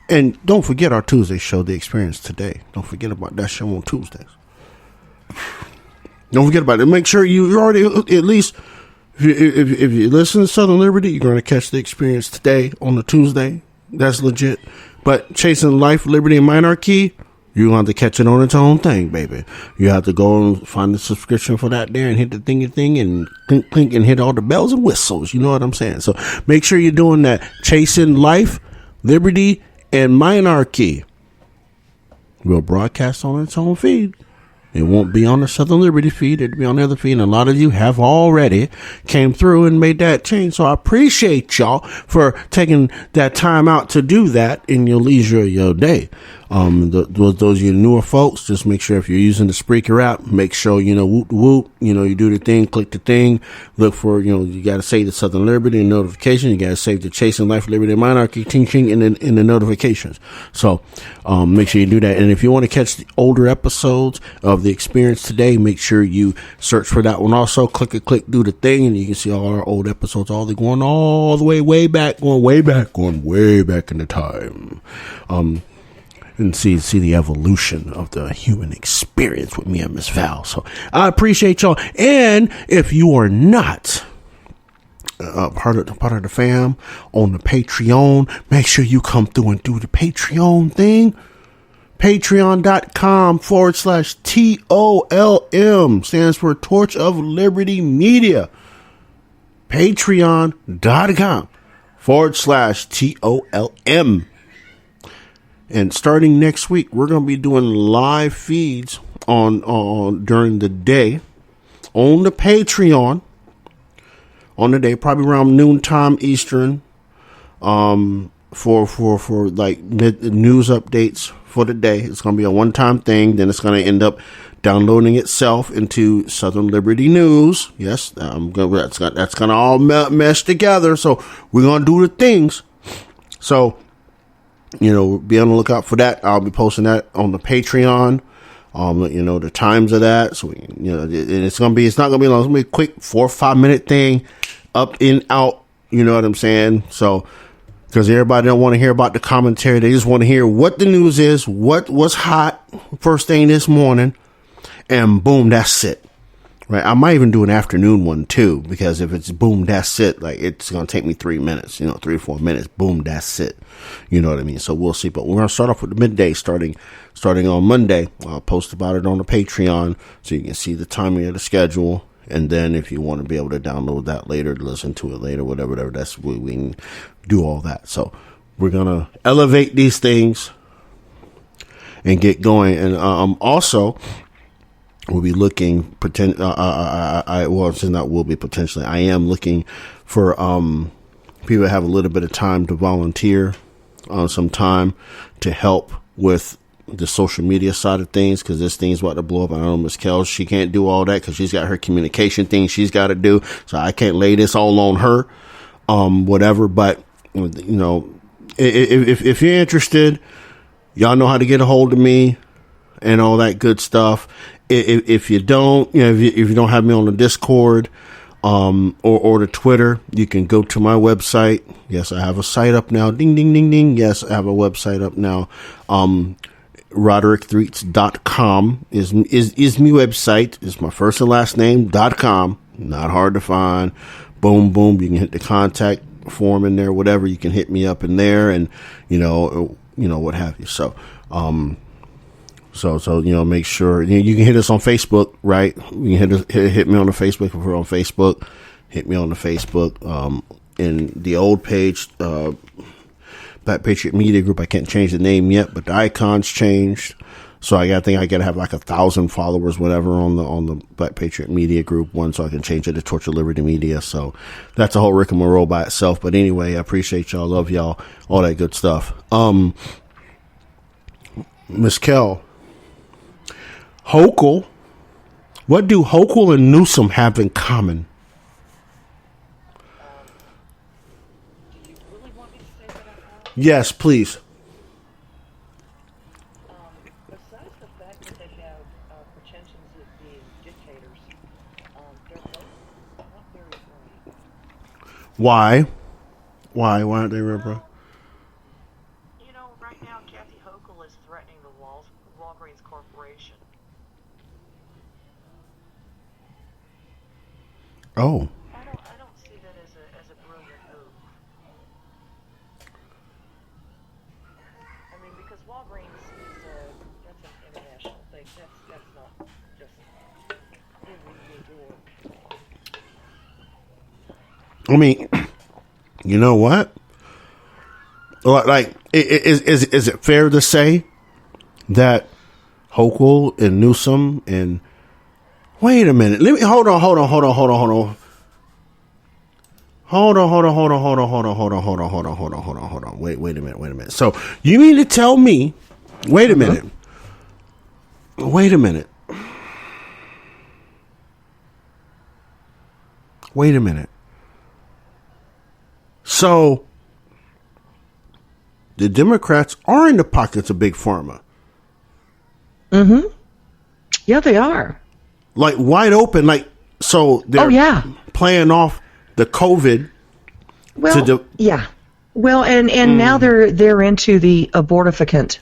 And don't forget our Tuesday show, The Experience Today. Don't forget about that show on Tuesdays. Don't forget about it. Make sure you already, at least, if you listen to Southern Liberty, you're going to catch The Experience Today on the Tuesday. That's legit. But Chasing Life, Liberty, and Monarchy, you're going to have to catch it on its own thing, baby. You have to go and find the subscription for that there and hit the thingy thing and clink, clink, and hit all the bells and whistles. You know what I'm saying? So make sure you're doing that. Chasing Life, Liberty, and Monarchy will broadcast on its own feed. It won't be on the Southern Liberty feed. It'll be on the other feed. And a lot of you have already came through and made that change. So I appreciate y'all for taking that time out to do that in your leisure of your day. Those of you newer folks, just make sure if you're using the Spreaker app, make sure, whoop, you do the thing, click the thing, look for, you got to save the Southern Liberty and notification. You got to save the Chasing Life, Liberty, and Monarchy ting in the notifications. So, make sure you do that. And if you want to catch the older episodes of The Experience Today, make sure you search for that one also. Click, do the thing, and you can see all our old episodes, all the going all the way back, going way back in the time. And see the evolution of the human experience with me and Miss Val. So I appreciate y'all. And if you are not part of the fam on the Patreon, make sure you come through and do the Patreon thing. Patreon.com/TOLM stands for Torch of Liberty Media. Patreon.com/TOLM. And starting next week, we're going to be doing live feeds on during the day on the Patreon on the day, probably around noontime Eastern, for like news updates for the day. It's going to be a one-time thing. Then it's going to end up downloading itself into Southern Liberty News. Yes, that's going to all mesh together. So we're going to do the things. So, be on the lookout for that. I'll be posting that on the Patreon. The times of that. So, it's not going to be long. It's going to be a quick 4 or 5 minute thing, up and out. You know what I'm saying? So, because everybody don't want to hear about the commentary. They just want to hear what the news is, what was hot first thing this morning, and boom, that's it. Right. I might even do an afternoon one too, because if it's boom, that's it. Like, it's going to take me 3 minutes, 3 or 4 minutes. Boom, that's it. You know what I mean? So we'll see. But we're going to start off with the midday starting on Monday. I'll post about it on the Patreon so you can see the timing of the schedule. And then if you want to be able to download that later, listen to it later, whatever, that's where we can do all that. So we're going to elevate these things and get going. And also, will be looking I am looking for people that have a little bit of time to volunteer some time to help with the social media side of things, because this thing's about to blow up. I know Miss Kell, she can't do all that because she's got her communication thing she's got to do, so I can't lay this all on her. Whatever, but you know, if you're interested, y'all know how to get a hold of me and all that good stuff. If you don't, you know, if you don't have me on the Discord, or the Twitter, you can go to my website. Yes, I have a site up now. Ding, ding, ding, ding. Yes, I have a website up now. RoderickThreets.com is my website. It's my first and last name.com. Not hard to find. Boom, boom. You can hit the contact form in there, whatever. You can hit me up in there, and you know what have you. So, So you know, make sure you can hit us on Facebook, right? You can hit me on the Facebook if we're on Facebook. Hit me on the Facebook. In the old page, Black Patriot Media Group, I can't change the name yet, but the icon's changed. So I think I gotta have like 1,000 followers, whatever, on the Black Patriot Media Group one, so I can change it to Torture Liberty Media. So that's a whole rigmarole by itself. But anyway, I appreciate y'all, love y'all, all that good stuff. Miss Kell, Hochul, what do Hochul and Newsom have in common? Yes, please. Besides the fact that they have pretensions of being dictators, they're both not very bright. Why? Why aren't they real bright? You know, right now, Kathy Hochul is threatening the Walgreens Corporation. Oh. I don't see that as a brilliant move. I mean, because Walgreens is that's an international thing. That's not just in New York. I mean, you know what? Like, is it fair to say that Hochul and Newsom and wait a minute. Let me hold on. Wait a minute. So you mean to tell me? Wait a minute. Wait a minute. So the Democrats are in the pockets of Big Pharma. Mm-hmm. Yeah, they are. Like wide open, like so they're playing off the COVID. Well, yeah. Well, and now they're into the abortifacient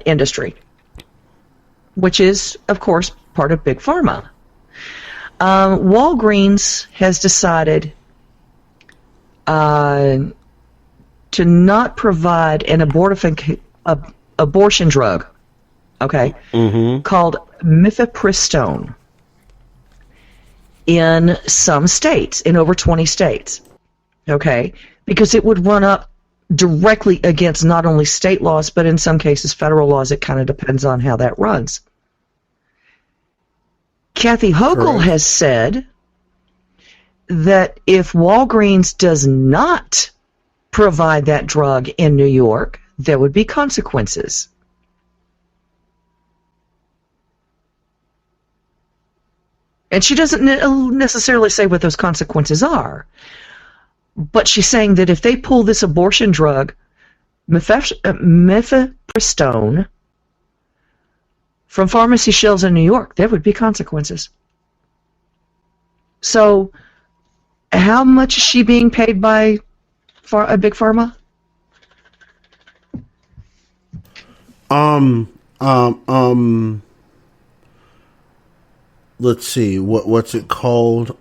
industry, which is, of course, part of Big Pharma. Walgreens has decided to not provide an abortion drug, called mifepristone in some states, in over 20 states, because it would run up directly against not only state laws, but in some cases federal laws. It kind of depends on how that runs. Kathy Hochul has said that if Walgreens does not provide that drug in New York, there would be consequences. And she doesn't necessarily say what those consequences are, but she's saying that if they pull this abortion drug, mifepristone, from pharmacy shelves in New York, there would be consequences. So, how much is she being paid by a Big Pharma? Let's see, what's it called?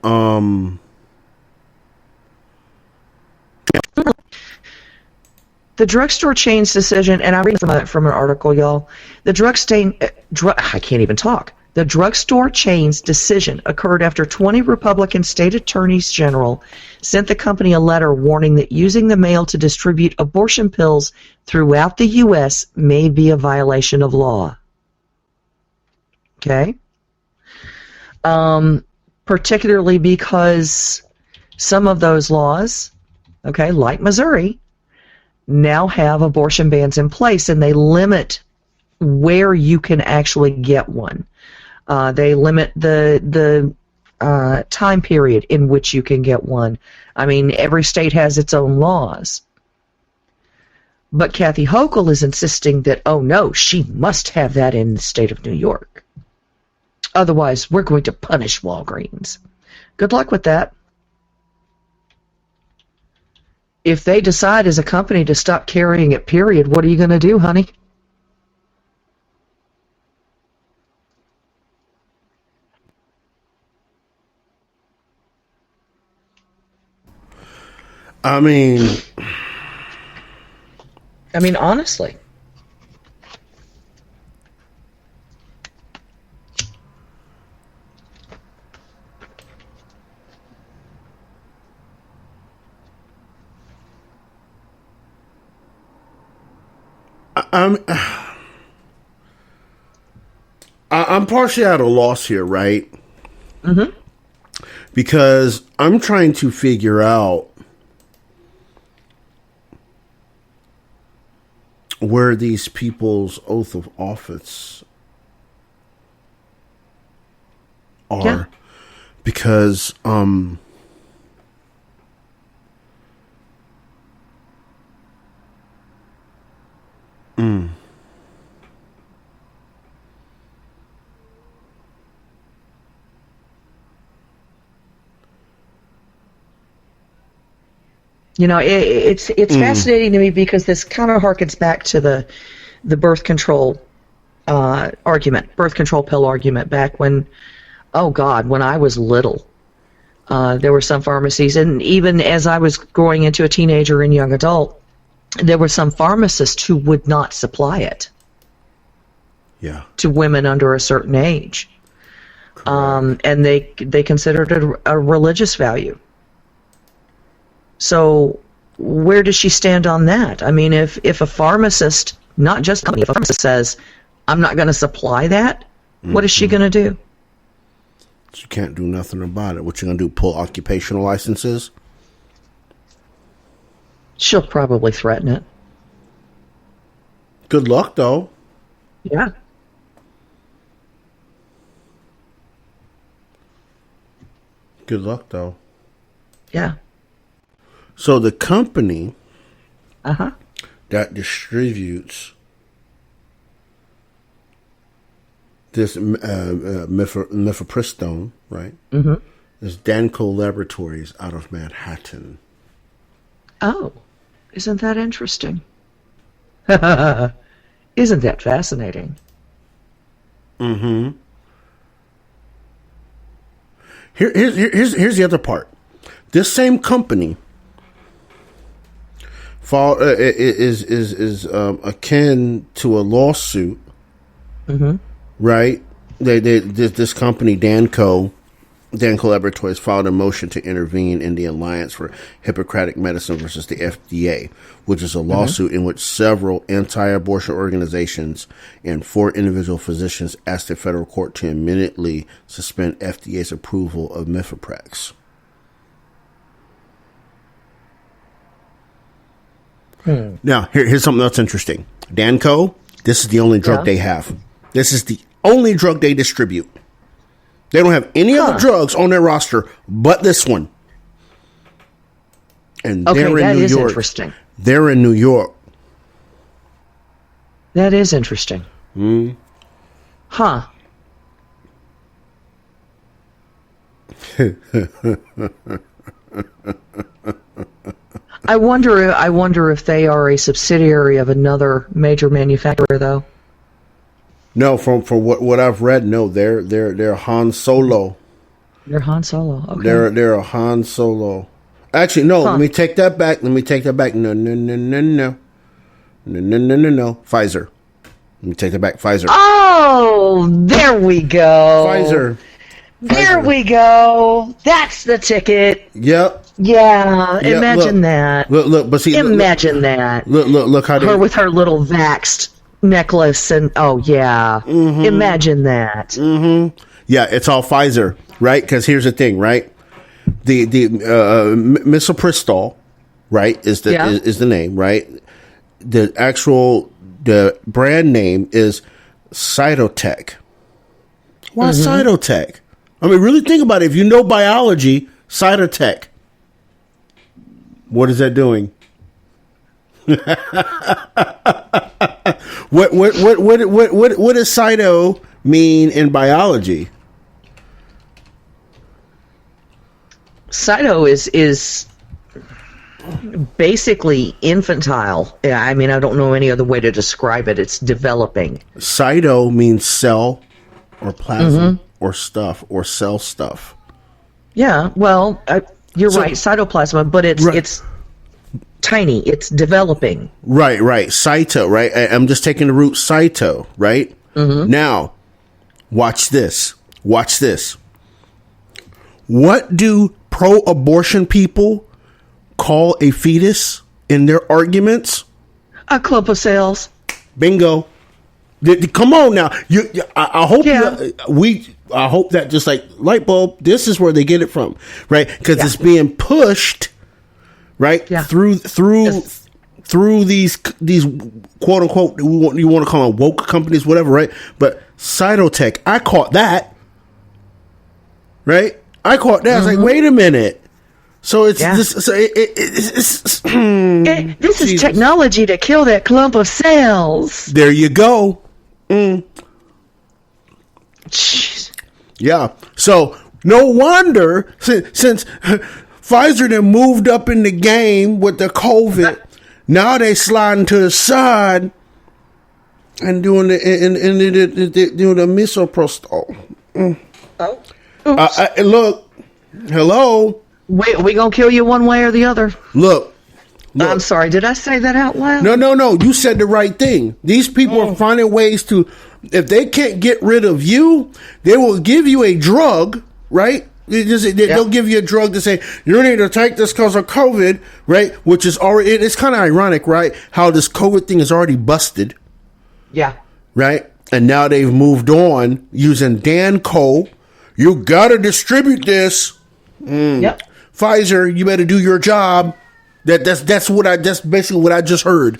The drugstore chain's decision, and I'm reading from an article, y'all. The I can't even talk. The drugstore chain's decision occurred after 20 Republican state attorneys general sent the company a letter warning that using the mail to distribute abortion pills throughout the U.S. may be a violation of law. Okay. Particularly because some of those laws, okay, like Missouri, now have abortion bans in place, and they limit where you can actually get one. They limit the time period in which you can get one. I mean, every state has its own laws. But Kathy Hochul is insisting that, oh no, she must have that in the state of New York. Otherwise, we're going to punish Walgreens. Good luck with that. If they decide as a company to stop carrying it, period, what are you going to do, honey? I mean, honestly. I'm partially at a loss here, right? Mm-hmm. Because I'm trying to figure out where these people's oath of office are. Yeah. Because, You know, it's fascinating to me because this kind of harkens back to the birth control argument, birth control pill argument back when, oh God, when I was little. There were some pharmacies, and even as I was growing into a teenager and young adult, there were some pharmacists who would not supply it. Yeah. To women under a certain age. And they considered it a religious value. So where does she stand on that? I mean, if a pharmacist, not just a company, if a pharmacist says, I'm not going to supply that, what is she going to do? She can't do nothing about it. What you going to do, pull occupational licenses? She'll probably threaten it. Good luck, though. Yeah. Good luck, though. Yeah. So the company that distributes this mifepristone, right, is Danco Laboratories out of Manhattan. Oh, isn't that interesting? Isn't that fascinating? Mm-hmm. Here's the other part. This same company is akin to a lawsuit, right? This company Danco Laboratories filed a motion to intervene in the Alliance for Hippocratic Medicine versus the FDA, which is a lawsuit in which several anti-abortion organizations and 4 individual physicians asked the federal court to immediately suspend FDA's approval of Mifeprex. Now, here's something else interesting. Danco, this is the only drug they have. This is the only drug they distribute. They don't have any other drugs on their roster but this one. And they're in New York. Interesting. They're in New York. That is interesting. Huh. I wonder if they are a subsidiary of another major manufacturer, though. No, from what I've read, no, they're Han Solo. They're Han Solo. Okay. They're a Han Solo. Actually, no. Let me take that back. No. Pfizer. Let me take that back. Pfizer. Oh, there we go. Pfizer. There we go. That's the ticket. Yep. Yeah, imagine that. Look, but see, imagine that. Look how her with her little vaxxed necklace and imagine that. Mm-hmm. Yeah, it's all Pfizer, right? Because here's the thing, right? The misoprostol, right, is the name, right? The brand name is Cytotec. Why Cytotec? I mean, really think about it. If you know biology, Cytotec. What is that doing? What does cyto mean in biology? Cyto is basically infantile. I mean, I don't know any other way to describe it. It's developing. Cyto means cell or plasma or stuff or cell stuff. Yeah, well, you're right, cytoplasma, but it's tiny. It's developing. Right. Cyto, right? I'm just taking the root cyto, right? Now, watch this. What do pro-abortion people call a fetus in their arguments? A clump of cells. Bingo. Come on now. I hope I hope that just like light bulb. This is where they get it from, right? Because it's being pushed, right? Yeah. Through these quote unquote you want to call them woke companies, whatever, right? But Cytotec, I caught that, right? I caught that. I was like, wait a minute. So it's this. So this is technology to kill that clump of cells. There you go. Jeez. Yeah. So no wonder since Pfizer then moved up in the game with the COVID, now they sliding to the side and doing the misoprostol. Oh. Look. Hello. Wait, we gonna kill you one way or the other? Look. I'm sorry. Did I say that out loud? No. You said the right thing. These people are finding ways to, if they can't get rid of you, they will give you a drug, right? They'll give you a drug to say, you need to take this because of COVID, right? Which is already, it's kind of ironic, right? How this COVID thing is already busted. Yeah. Right? And now they've moved on using Danco. You got to distribute this. Yep. Pfizer, you better do your job. That's basically what I just heard.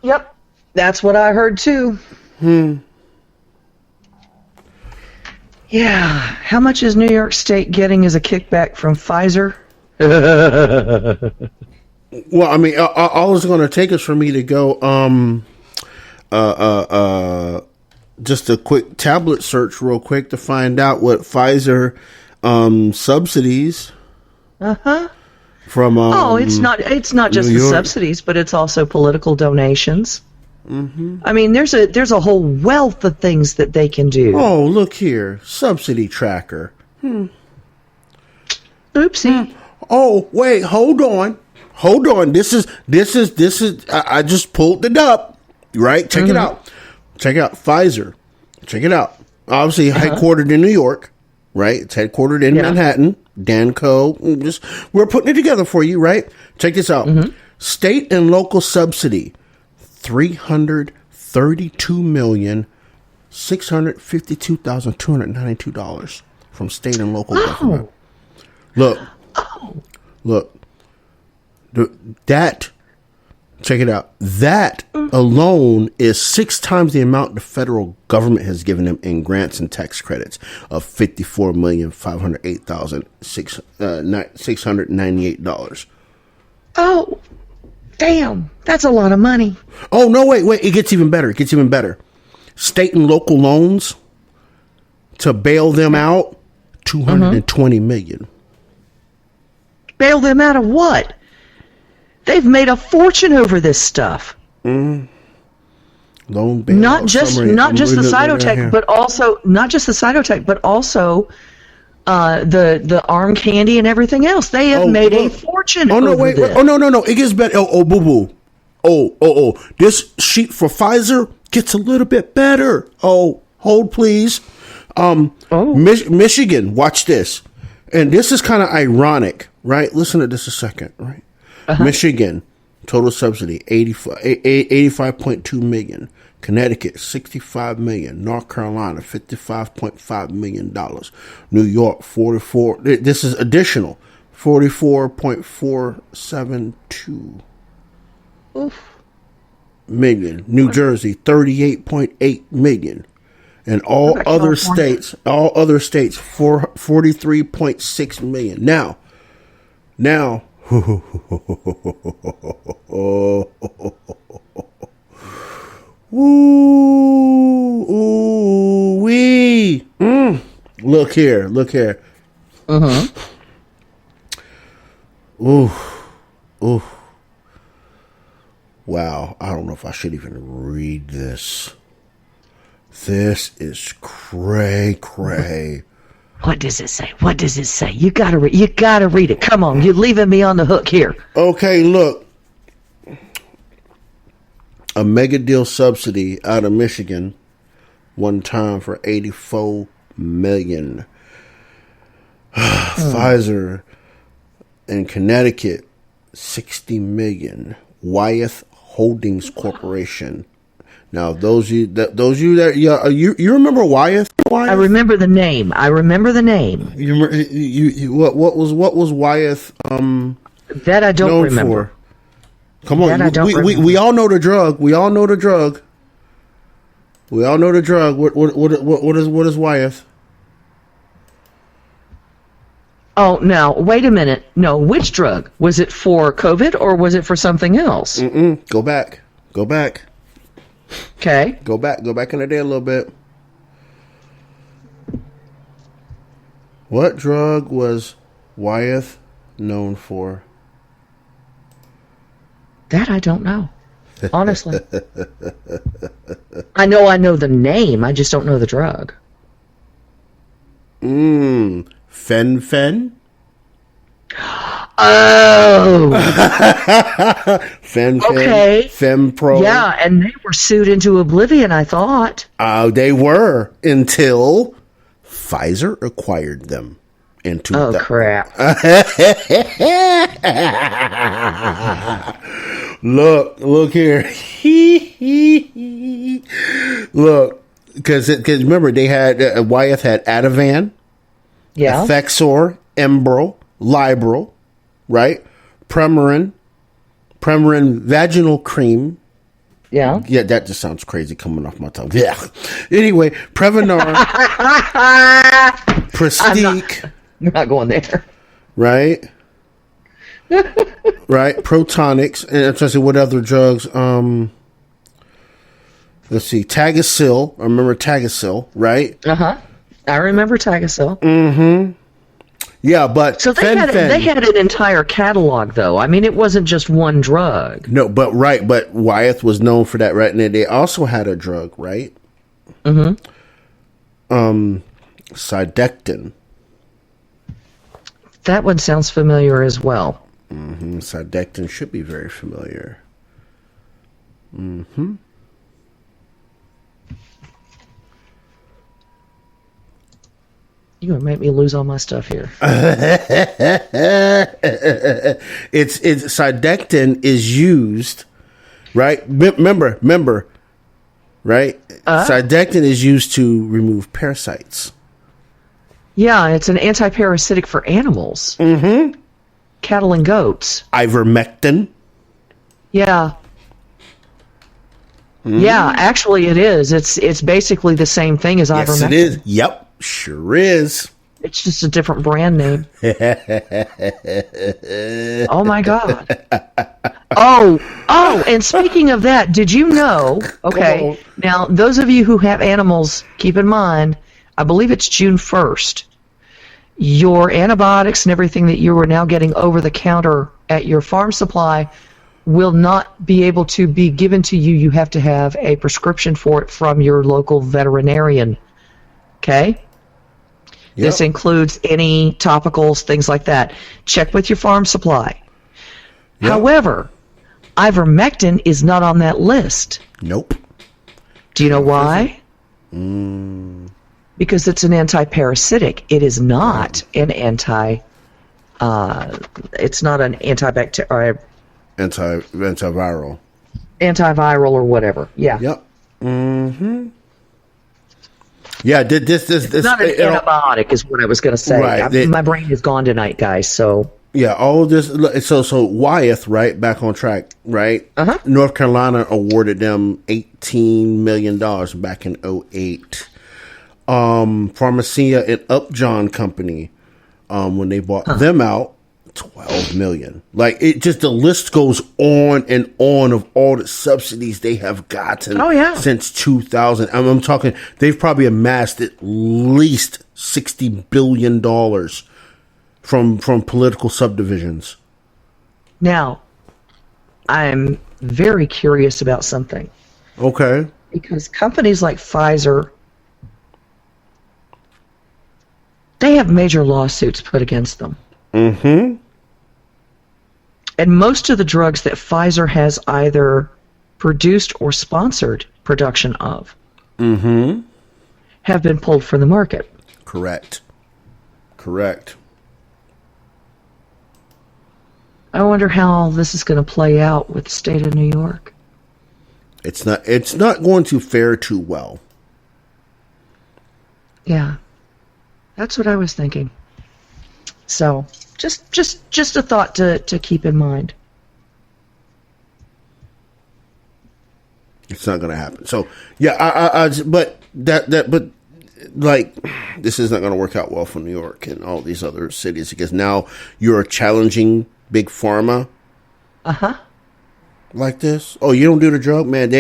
Yep. That's what I heard too. Yeah. How much is New York State getting as a kickback from Pfizer? Well, I mean, all it's going to take is for me to go, just a quick tablet search real quick to find out what Pfizer, subsidies. From it's not just the subsidies, but it's also political donations. I mean, there's a whole wealth of things that they can do. Oh, look here, subsidy tracker. Oopsie. Oh, wait, hold on. This is. I just pulled it up. Right, check it out. Check out Pfizer. Check it out. Obviously, headquartered in New York. Right, it's headquartered in Manhattan. Danco, we're putting it together for you, right? Check this out. State and local subsidy, $332,652,292 from state and local government. Look, check it out. That alone is 6 times the amount the federal government has given them in grants and tax credits of $54,508,698. Oh, damn. That's a lot of money. Oh, no, wait. It gets even better. State and local loans to bail them out, $220 million. Bail them out of what? They've made a fortune over this stuff. Loan bail. Not just the Cytotec, but also the arm candy and everything else. They have made a fortune. Over this. No. It gets better. Oh. This sheet for Pfizer gets a little bit better. Oh, hold please. Michigan, watch this. And this is kind of ironic, right? Listen to this a second, right? Michigan, Total subsidy 85.2 million. Connecticut 65 million. North Carolina $55.5 million. New York 44. This is additional 44.472 million. New Jersey 38.8 million. And all other states 43.6 million. Now wee. Look here. Ooh. Wow, I don't know if I should even read this. This is cray. What does it say? You gotta read it. Come on, you're leaving me on the hook here. Okay, look. A mega deal subsidy out of Michigan one time for $84 million. Pfizer in Connecticut, $60 million. Wyeth Holdings Corporation. Now, those you that you remember Wyeth? I remember the name. What was Wyeth? That I don't remember. For? Come on, we all know the drug. What is Wyeth? Oh, now wait a minute. No, which drug? Was it for COVID or was it for something else? Go back. Okay. Go back in the day a little bit. What drug was Wyeth known for? That I don't know. Honestly. I know the name, I just don't know the drug. Fen? Oh. Fen. Okay. Fempro. Yeah, and they were sued into oblivion, I thought. They were until Pfizer acquired them. Oh, crap. Look here. Look, because remember they had Wyeth had Ativan, Effexor, Embro, Librel, right? Premarin vaginal cream. Yeah, that just sounds crazy coming off my tongue. Yeah. Anyway, Previnar, Prestique. I'm not going there. Right. Right. Protonics, and I'm trying to see what other drugs. Let's see. Tagasil. I remember Tagasil. Right. I remember Tagasil. Yeah, but so they had an entire catalog, though. I mean, it wasn't just one drug. No, but Wyeth was known for that, right? And they also had a drug, right? Cydectin. That one sounds familiar as well. Cydectin should be very familiar. You're gonna make me lose all my stuff here. It's Cydectin is used, right? Remember, right? Cydectin is used to remove parasites. Yeah, it's an anti-parasitic for animals. Cattle and goats. Ivermectin. Yeah. Yeah, actually it is. It's basically the same thing as ivermectin. Yes, it is. Yep, sure is. It's just a different brand name. Oh my God. Oh, and speaking of that, did you know, okay, now those of you who have animals, keep in mind, I believe it's June 1st, your antibiotics and everything that you are now getting over the counter at your farm supply will not be able to be given to you. You have to have a prescription for it from your local veterinarian. Okay? Yep. This includes any topicals, things like that. Check with your farm supply. Yep. However, ivermectin is not on that list. Nope. Do you know why? Because it's an anti-parasitic. It is not an it's not an antibacterial. Antiviral or whatever. Yeah. Yep. Mm-hmm. Yeah, this it's not an antibiotic is what I was going to say. Right. My brain is gone tonight, guys, so... Yeah, all this. So Wyeth, right? Back on track, right? North Carolina awarded them $18 million back in 2008. Pharmacia and Upjohn Company, when they bought them out, $12 million. Like it just the list goes on and on of all the subsidies they have gotten. Since 2000. I'm talking. They've probably amassed at least $60 billion. From political subdivisions. Now, I'm very curious about something. Okay. Because companies like Pfizer, they have major lawsuits put against them. Mm-hmm. And most of the drugs that Pfizer has either produced or sponsored production of have been pulled from the market. Correct. I wonder how this is going to play out with the state of New York. It's not going to fare too well. Yeah. That's what I was thinking. So, just a thought to keep in mind. It's not going to happen. So, yeah, but this is not going to work out well for New York and all these other cities because now you're challenging Big Pharma. Like this. Oh, you don't do the drug, man.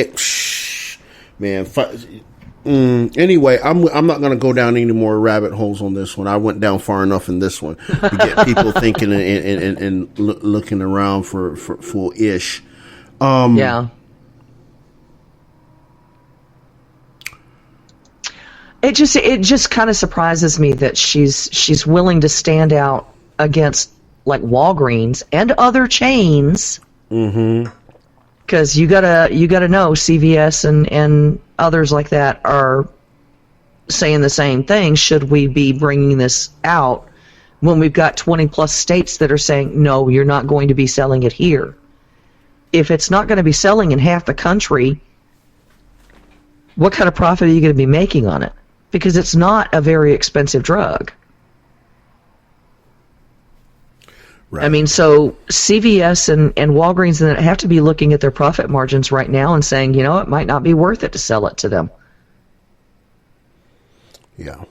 Anyway, I'm not going to go down any more rabbit holes on this one. I went down far enough in this one to get people thinking and looking around for full ish. Yeah. It just kind of surprises me that she's willing to stand out against like Walgreens and other chains. Because you gotta know CVS and others like that are saying the same thing. Should we be bringing this out when we've got 20 plus states that are saying no, you're not going to be selling it here? If it's not going to be selling in half the country, what kind of profit are you going to be making on it? Because it's not a very expensive drug. Right. I mean, so CVS and Walgreens and have to be looking at their profit margins right now and saying, you know, it might not be worth it to sell it to them. Yeah.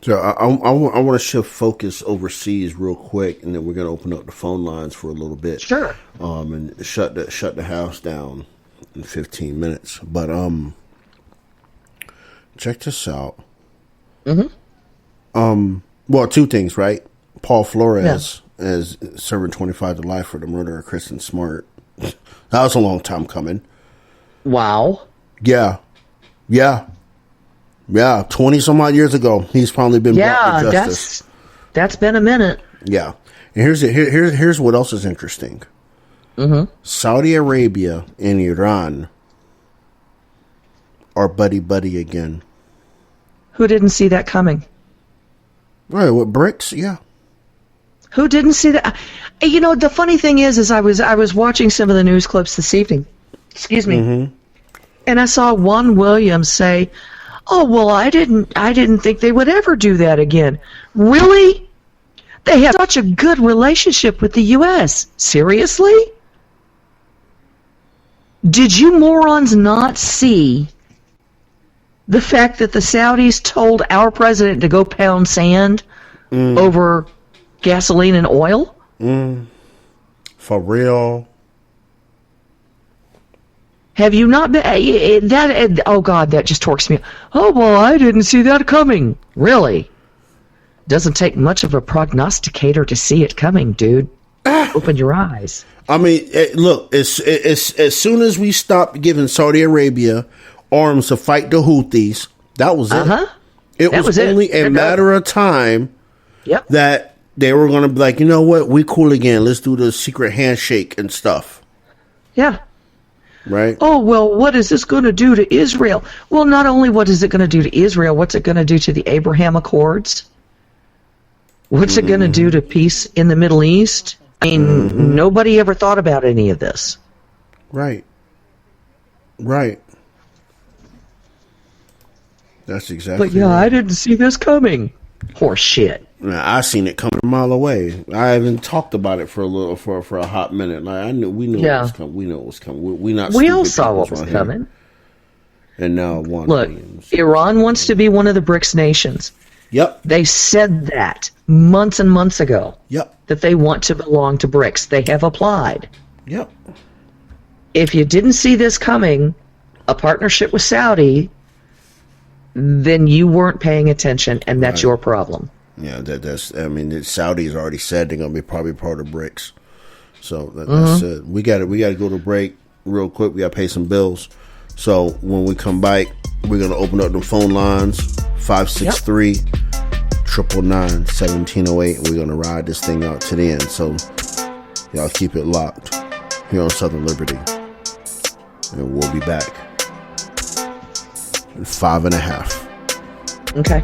So I want to shift focus overseas real quick, and then we're going to open up the phone lines for a little bit. Sure. And shut the house down in 15 minutes. But check this out. Well, two things, right? Paul Flores. Yeah. As serving 25 to life for the murder of Kristen Smart. That was a long time coming. Wow. Yeah. 20 some odd years ago, he's finally been brought to justice. That's been a minute. Yeah. And here's what else is interesting. Saudi Arabia and Iran are buddy again. Who didn't see that coming? Right, with BRICS, yeah. Who didn't see that? You know, the funny thing is I was watching some of the news clips this evening. Excuse me. And I saw Juan Williams say, "Oh, well, I didn't think they would ever do that again." Really? They have such a good relationship with the U.S. Seriously? Did you morons not see the fact that the Saudis told our president to go pound sand over gasoline and oil? For real? Have you not been that? Oh God, that just torques me. Oh well, I didn't see that coming. Really? Doesn't take much of a prognosticator to see it coming, dude. Open your eyes. I mean, look. As soon as we stopped giving Saudi Arabia arms to fight the Houthis, that was it. It was only a matter of time. Yep. That they were going to be like, you know what, we cool again. Let's do the secret handshake and stuff. Yeah. Right? Oh, well, what is this going to do to Israel? Well, not only what is it going to do to Israel, what's it going to do to the Abraham Accords? What's it going to do to peace in the Middle East? I mean, nobody ever thought about any of this. Right. That's exactly But yeah, right. I didn't see this coming. Horse shit. Now, I seen it coming a mile away. I even talked about it for a hot minute. Like we knew it was coming. We knew it was coming. We all saw what was coming. And now Look, Iran wants to be one of the BRICS nations. Yep. They said that months and months ago. Yep. That they want to belong to BRICS. They have applied. Yep. If you didn't see this coming, a partnership with Saudi, then you weren't paying attention, and that's your problem. Yeah, that's. I mean, the Saudis already said they're going to be probably part of BRICS. So that's it. We got to go to break real quick. We got to pay some bills. So when we come back, we're going to open up the phone lines 563-999-1708. We're going to ride this thing out to the end. So y'all keep it locked here on Southern Liberty, and we'll be back in 5.5. Okay.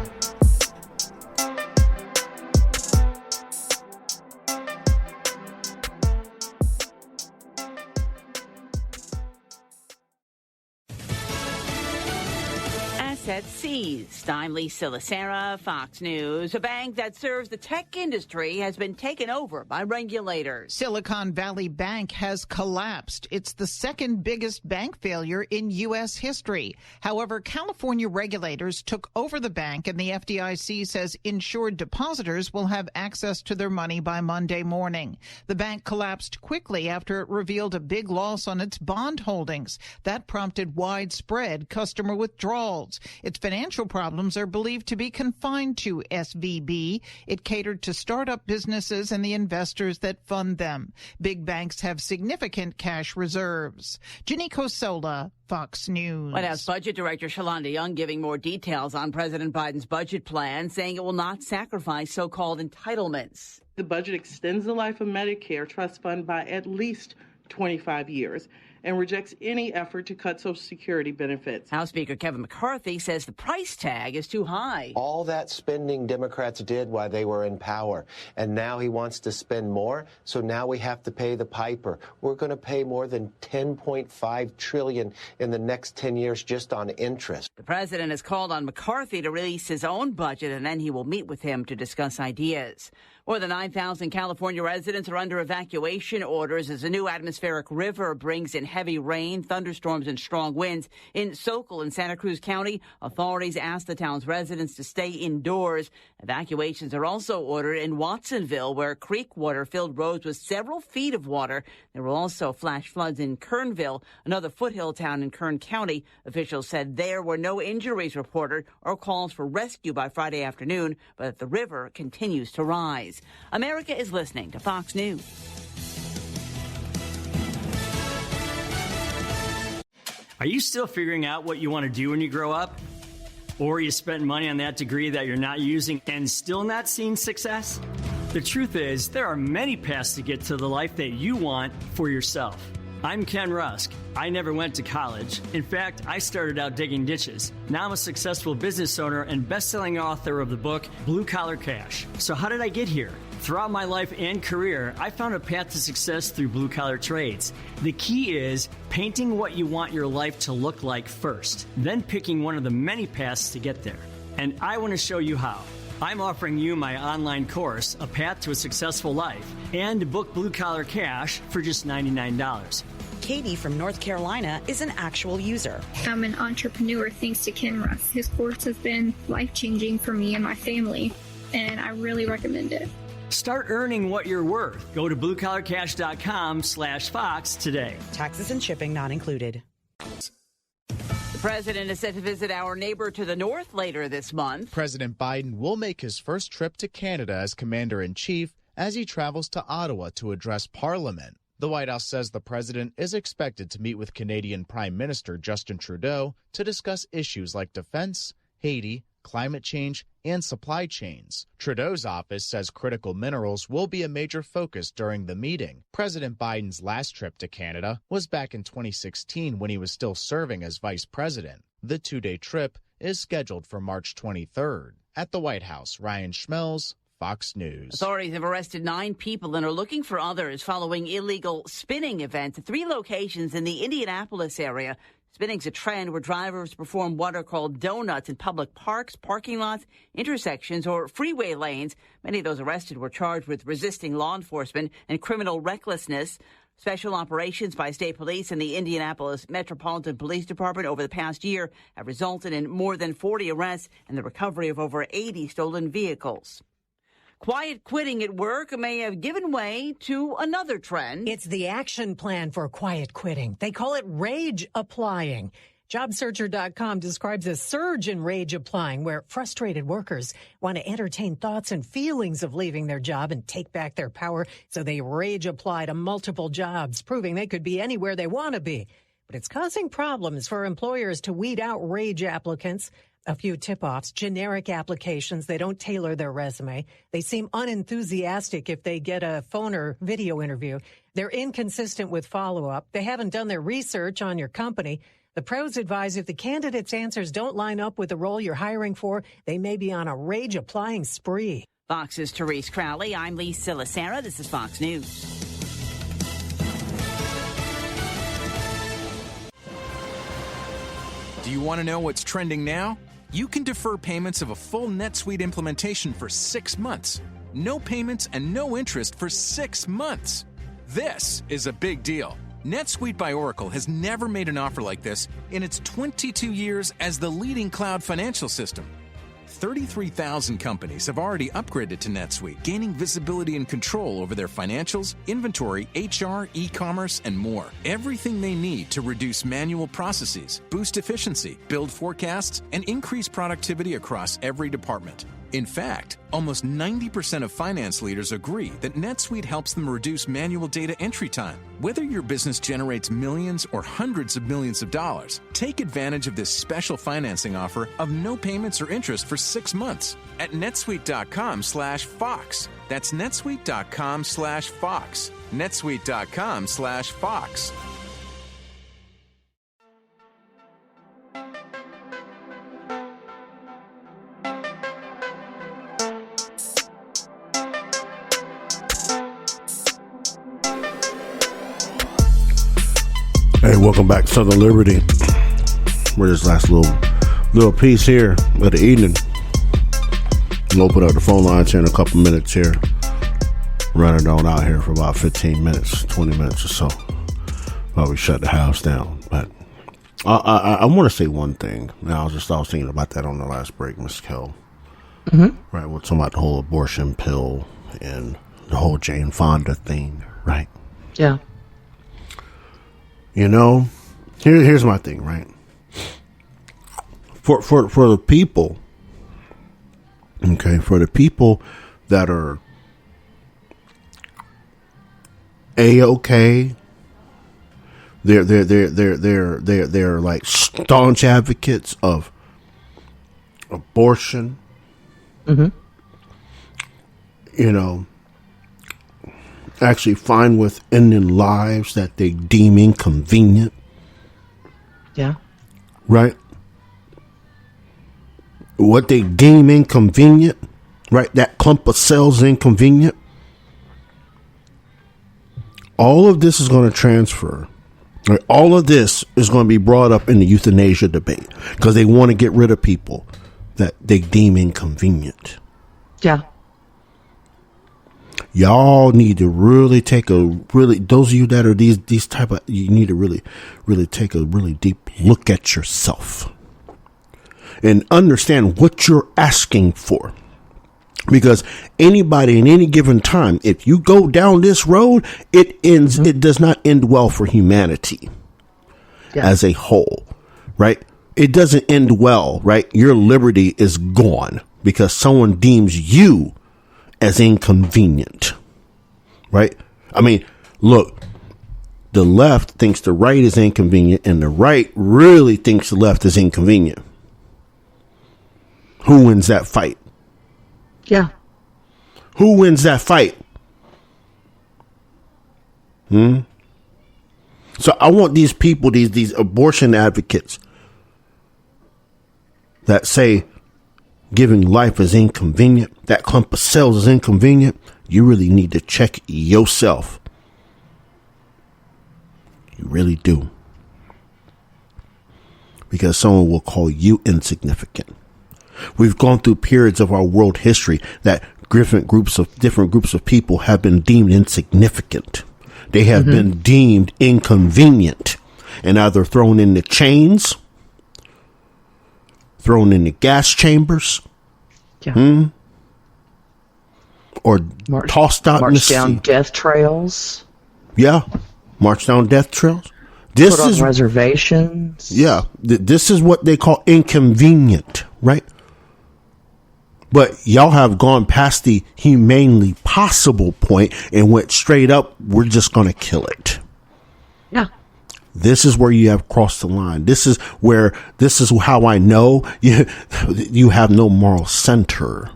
Seized. I'm Lisa Lacera, Fox News. A bank that serves the tech industry has been taken over by regulators. Silicon Valley Bank has collapsed. It's the second biggest bank failure in U.S. history. However, California regulators took over the bank, and the FDIC says insured depositors will have access to their money by Monday morning. The bank collapsed quickly after it revealed a big loss on its bond holdings. That prompted widespread customer withdrawals. Its financial problems are believed to be confined to SVB. It catered to startup businesses and the investors that fund them. Big banks have significant cash reserves. Ginny Cosola, Fox News. White House Budget Director Shalonda Young giving more details on President Biden's budget plan, saying it will not sacrifice so-called entitlements. The budget extends the life of Medicare Trust Fund by at least 25 years and rejects any effort to cut Social Security benefits. House Speaker Kevin McCarthy says the price tag is too high. All that spending Democrats did while they were in power, and now he wants to spend more, so now we have to pay the piper. We're going to pay more than $10.5 trillion in the next 10 years just on interest. The president has called on McCarthy to release his own budget, and then he will meet with him to discuss ideas. More than 9,000 California residents are under evacuation orders as a new atmospheric river brings in heavy rain, thunderstorms, and strong winds. In Sokol and Santa Cruz County, authorities asked the town's residents to stay indoors. Evacuations are also ordered in Watsonville, where creek water filled roads with several feet of water. There were also flash floods in Kernville, another foothill town in Kern County. Officials said there were no injuries reported or calls for rescue by Friday afternoon, but the river continues to rise. America is listening to Fox News. Are you still figuring out what you want to do when you grow up? Or you spent money on that degree that you're not using and still not seeing success? The truth is, there are many paths to get to the life that you want for yourself. I'm Ken Rusk. I never went to college. In fact, I started out digging ditches. Now I'm a successful business owner and best-selling author of the book, Blue Collar Cash. So how did I get here? Throughout my life and career, I found a path to success through blue-collar trades. The key is painting what you want your life to look like first, then picking one of the many paths to get there. And I want to show you how. I'm offering you my online course, A Path to a Successful Life, and book Blue Collar Cash for just $99. Katie from North Carolina is an actual user. I'm an entrepreneur thanks to Ken Russ. His course has been life-changing for me and my family, and I really recommend it. Start earning what you're worth. Go to bluecollarcash.com/Fox today. Taxes and shipping not included. The president is set to visit our neighbor to the north later this month. President Biden will make his first trip to Canada as commander-in-chief as he travels to Ottawa to address Parliament. The White House says the president is expected to meet with Canadian Prime Minister Justin Trudeau to discuss issues like defense, Haiti, climate change, and supply chains. Trudeau's office says critical minerals will be a major focus during the meeting. President Biden's last trip to Canada was back in 2016 when he was still serving as vice president. The two-day trip is scheduled for March 23rd. At the White House, Ryan Schmelz, Fox News. Authorities have arrested 9 people and are looking for others following illegal spinning events at 3 locations in the Indianapolis area. Spinning's a trend where drivers perform what are called donuts in public parks, parking lots, intersections, or freeway lanes. Many of those arrested were charged with resisting law enforcement and criminal recklessness. Special operations by state police and the Indianapolis Metropolitan Police Department over the past year have resulted in more than 40 arrests and the recovery of over 80 stolen vehicles. Quiet quitting at work may have given way to another trend. It's the action plan for quiet quitting. They call it rage applying. JobSearcher.com describes a surge in rage applying, where frustrated workers want to entertain thoughts and feelings of leaving their job and take back their power, so they rage apply to multiple jobs, proving they could be anywhere they want to be. But it's causing problems for employers to weed out rage applicants. A few tip-offs: generic applications. They don't tailor their resume. They seem unenthusiastic if they get a phone or video interview. They're inconsistent with follow-up. They haven't done their research on your company. The pros advise if the candidate's answers don't line up with the role you're hiring for, they may be on a rage-applying spree. Fox's Therese Crowley. I'm Lee Silasera. This is Fox News. Do you want to know what's trending now? You can defer payments of a full NetSuite implementation for 6 months. No payments and no interest for 6 months. This is a big deal. NetSuite by Oracle has never made an offer like this in its 22 years as the leading cloud financial system. 33,000 companies have already upgraded to NetSuite, gaining visibility and control over their financials, inventory, HR, e-commerce, and more. Everything they need to reduce manual processes, boost efficiency, build forecasts, and increase productivity across every department. In fact, almost 90% of finance leaders agree that NetSuite helps them reduce manual data entry time. Whether your business generates millions or hundreds of millions of dollars, take advantage of this special financing offer of no payments or interest for 6 months at netsuite.com/Fox. That's netsuite.com/Fox. netsuite.com/Fox. Hey, welcome back to Southern Liberty. We're this last little piece here of the evening. We'll open up the phone lines here in a couple minutes here. Running on out here for about 15 minutes, 20 minutes or so while we shut the house down. But I want to say one thing. Now, I was thinking about that on the last break, Ms. Kell. Mm-hmm. Right, we're talking about the whole abortion pill and the whole Jane Fonda thing, right? Yeah. You know, here's my thing, right? For the people, okay, for the people that are A-okay, they're like staunch advocates of abortion. Mm-hmm. You know, actually fine with ending lives that they deem inconvenient. Yeah. Right? What they deem inconvenient, right? That clump of cells inconvenient. All of this is going to transfer. Right? All of this is going to be brought up in the euthanasia debate because they want to get rid of people that they deem inconvenient. Yeah. Y'all need to really those of you that are these type of, you need to really take a really deep look at yourself and understand what you're asking for. Because anybody in any given time, if you go down this road, it does not end well for humanity as a whole, right? It doesn't end well, right? Your liberty is gone because someone deems you as inconvenient, right? I mean, look, the left thinks the right is inconvenient and the right really thinks the left is inconvenient. Who wins that fight? Yeah. Who wins that fight? So I want these people, these abortion advocates that say giving life is inconvenient, that clump of cells is inconvenient, you really need to check yourself. You really do. Because someone will call you insignificant. We've gone through periods of our world history that different groups of people have been deemed insignificant. They have been deemed inconvenient and either thrown in the chains, thrown in the gas chambers, or tossed out in the sea. March down death trails. Yeah, march down death trails. Put on reservations. Yeah, this is what they call inconvenient, right? But y'all have gone past the humanely possible point and went straight up, we're just going to kill it. Yeah. This is where you have crossed the line. This is how I know you have no moral center.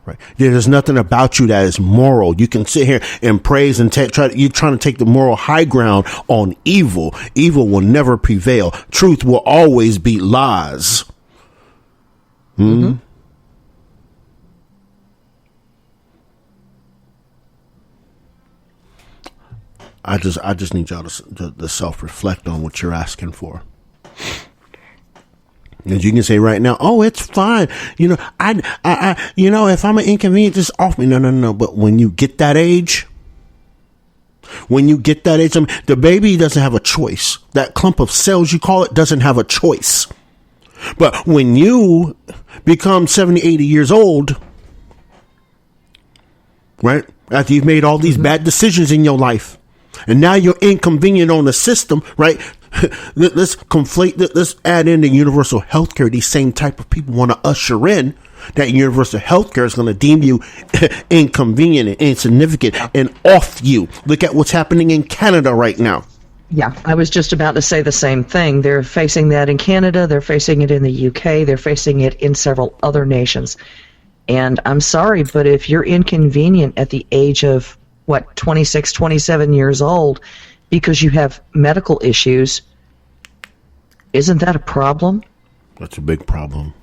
Right? There's nothing about you that is moral. You can sit here and praise and you're trying to take the moral high ground on evil. Evil will never prevail. Truth will always beat lies. I just need y'all to self-reflect on what you're asking for. And you can say right now, oh, it's fine. If I'm an inconvenience, just off me. No. But when you get that age, the baby doesn't have a choice. That clump of cells, you call it, doesn't have a choice. But when you become 70, 80 years old, right, after you've made all these bad decisions in your life, and now you're inconvenient on the system, right? Let's add in the universal health care. These same type of people want to usher in that universal health care is going to deem you inconvenient and insignificant and off you. Look at what's happening in Canada right now. Yeah, I was just about to say the same thing. They're facing that in Canada. They're facing it in the UK. They're facing it in several other nations. And I'm sorry, but if you're inconvenient at the age of 26, 27 years old because you have medical issues, isn't that a problem? That's a big problem.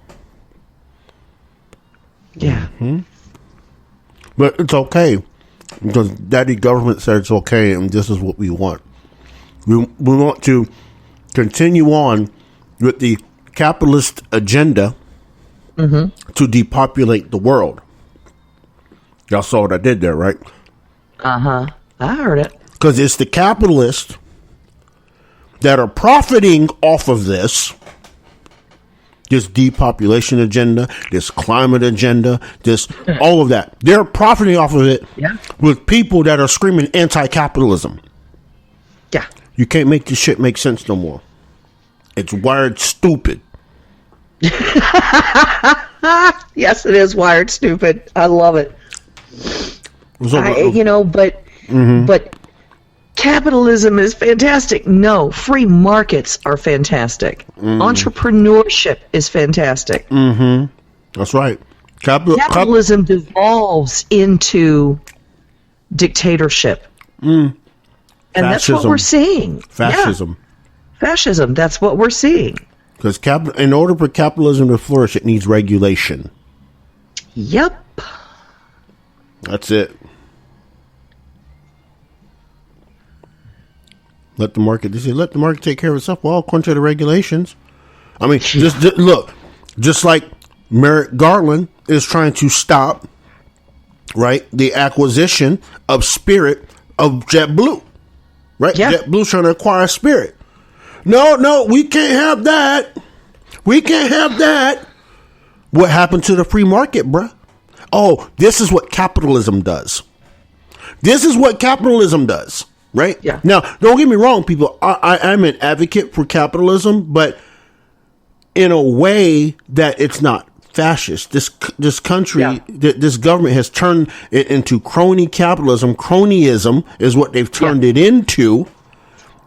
Yeah. But it's okay because Daddy Government said it's okay, and this is what we want. We want to continue on with the capitalist agenda to depopulate the world. Y'all saw what I did there, right? I heard it. Because it's the capitalists that are profiting off of this depopulation agenda, this climate agenda, all of that. They're profiting off of it with people that are screaming anti-capitalism. Yeah. You can't make this shit make sense no more. It's wired stupid. Yes, it is wired stupid. I love it. But capitalism is fantastic. No, free markets are fantastic. Entrepreneurship is fantastic. That's right. Capitalism devolves into dictatorship. And that's what we're seeing. Fascism. Yeah. Fascism, that's what we're seeing. Because in order for capitalism to flourish, it needs regulation. Yep. That's it. Let the market take care of itself. Well, according to the regulations. I mean, just like Merrick Garland is trying to stop, right, the acquisition of Spirit of JetBlue. Right? Yeah. JetBlue's trying to acquire Spirit. No, we can't have that. We can't have that. What happened to the free market, bruh? Oh, this is what capitalism does. Right? Yeah. Now, don't get me wrong, people. I'm an advocate for capitalism, but in a way that it's not fascist. This country, this government has turned it into crony capitalism. Cronyism is what they've turned it into.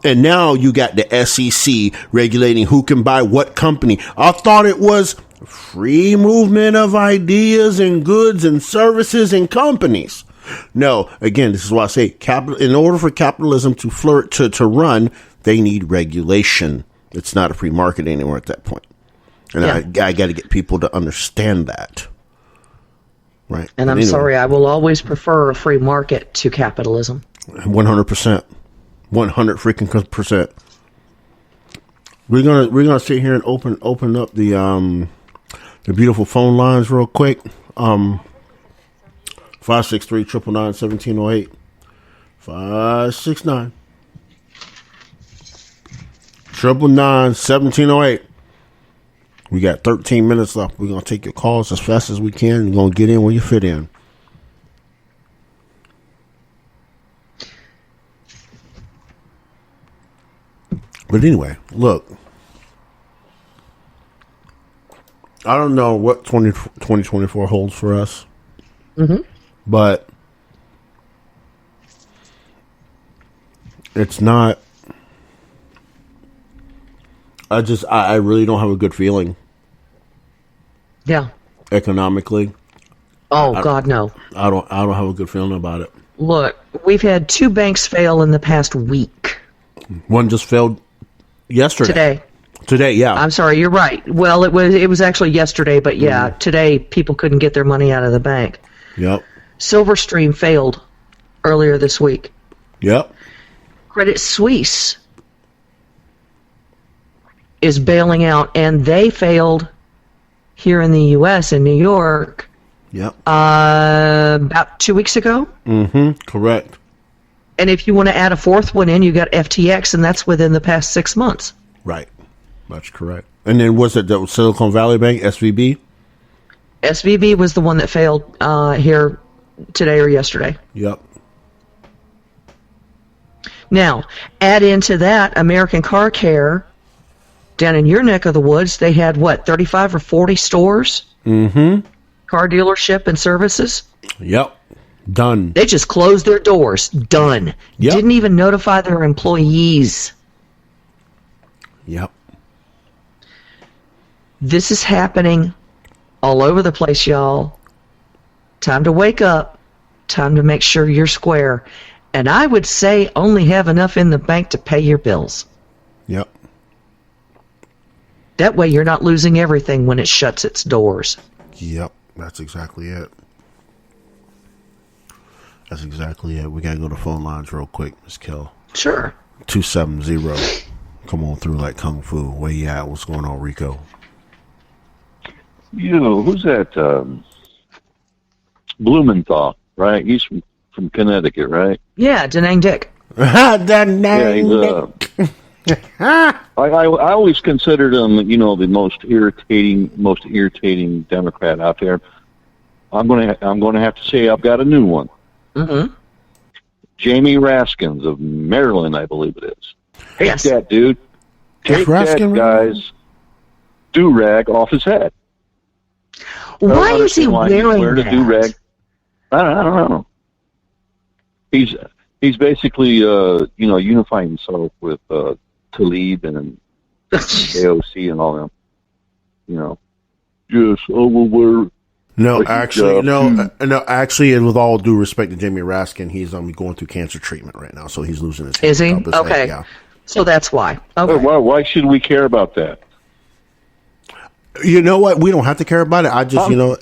And now you got the SEC regulating who can buy what company. I thought it was free movement of ideas and goods and services and companies. No, again, this is why I say in order for capitalism to flirt to run, they need regulation. It's not a free market anymore at that point. And I got to get people to understand that. Right. And I'm sorry, I will always prefer a free market to capitalism. 100%. 100 freaking %. We're gonna sit here and open up the beautiful phone lines real quick. 563-999-1708. 569-999-1708. We got 13 minutes left. We're gonna take your calls as fast as we can. We're gonna get in where you fit in. But anyway, look. I don't know what 2024 holds for us. Mm-hmm. But it's not. I really don't have a good feeling. Yeah. Economically. Oh, God, no. I don't have a good feeling about it. Look, we've had 2 banks fail in the past week. One just failed yesterday. Today, yeah. I'm sorry, you're right. Well, it was actually yesterday, but yeah, today people couldn't get their money out of the bank. Yep. Silverstream failed earlier this week. Yep. Credit Suisse is bailing out, and they failed here in the U.S. in New York. Yep. About 2 weeks ago. Mm-hmm. Correct. And if you want to add a fourth one in, you got FTX, and that's within the past 6 months. Right. That's correct. And then was it the Silicon Valley Bank, SVB? SVB was the one that failed here today or yesterday. Yep. Now, add into that American Car Care down in your neck of the woods. They had, 35 or 40 stores? Mm-hmm. Car dealership and services? Yep. Done. They just closed their doors. Done. Yep. Didn't even notify their employees. Yep. This is happening all over the place, y'all. Time to wake up. Time to make sure you're square. And I would say only have enough in the bank to pay your bills. Yep. That way you're not losing everything when it shuts its doors. Yep. That's exactly it. That's exactly it. We got to go to phone lines real quick, Ms. Kill. Sure. 270. Come on through like Kung Fu. Where you at? What's going on, Rico? Who's that? Blumenthal, right? He's from Connecticut, right? Yeah, Da Nang Dick. I always considered him, the most irritating Democrat out there. I'm gonna have to say I've got a new one. Mm-hmm. Jamie Raskins of Maryland, I believe it is. Yes. Take that, dude. Take that guy's do-rag off his head. Why is he wearing that? Do-rag. I don't know. He's basically unifying himself with Tlaib and AOC and all them. Yes, I will wear. No, actually, with all due respect to Jamie Raskin, he's going through cancer treatment right now, so he's losing his hair. Is he? Okay. Head, yeah. So that's why. Okay. Why should we care about that? You know what? We don't have to care about it. I just, no.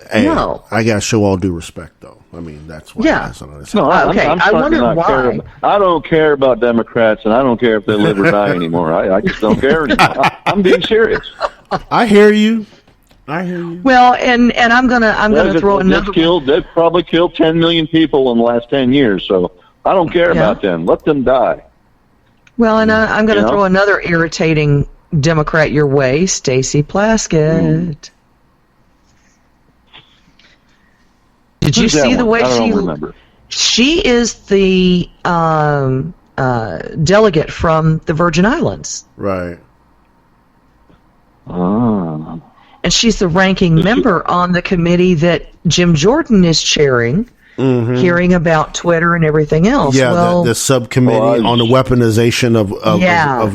I got to show all due respect, though. I mean, that's why. Yeah. I wonder why. I don't care about Democrats, and I don't care if they live or die anymore. I just don't care anymore. I'm being serious. I hear you. Well, and I'm gonna throw another. They've probably killed 10 million people in the last 10 years, so I don't care about them. Let them die. Well, and I'm going to throw another irritating Democrat your way, Stacey Plaskett. Did you see the way she is the delegate from the Virgin Islands? Right. And she's the ranking member on the committee that Jim Jordan is chairing, hearing about Twitter and everything else. Yeah, well, the subcommittee on the weaponization of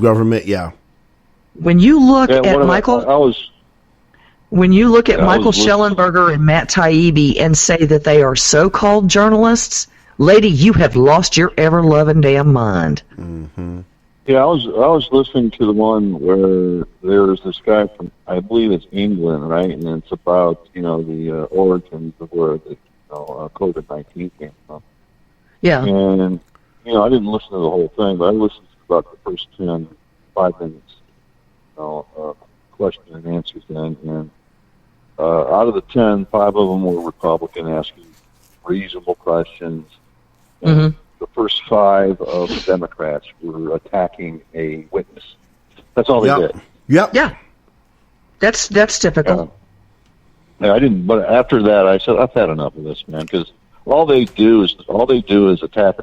government. Yeah. When you look at Michael Schellenberger and Matt Taibbi and say that they are so-called journalists, lady, you have lost your ever-loving damn mind. Mm-hmm. Yeah, I was listening to the one where there's this guy from, I believe it's England, right? And it's about the origins of where the COVID-19 came from. Yeah. And I didn't listen to the whole thing, but I listened to about the first 5 minutes, question and answers. And out of the 10, 5 of them were Republican, asking reasonable questions. And the first 5 of the Democrats were attacking a witness. That's all they did. Yep. Yeah. That's typical. Yeah, I didn't. But after that, I said, I've had enough of this, man, because all they do is attack.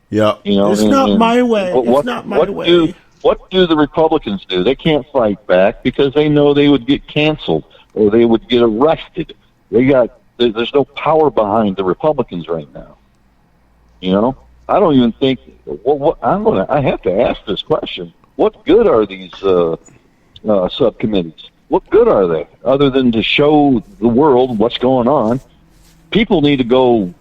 Yeah. It's not my way. It's not my way. What do the Republicans do? They can't fight back because they know they would get canceled or they would get arrested. There's no power behind the Republicans right now. I don't even think. I have to ask this question: what good are these subcommittees? What good are they, other than to show the world what's going on? People need to go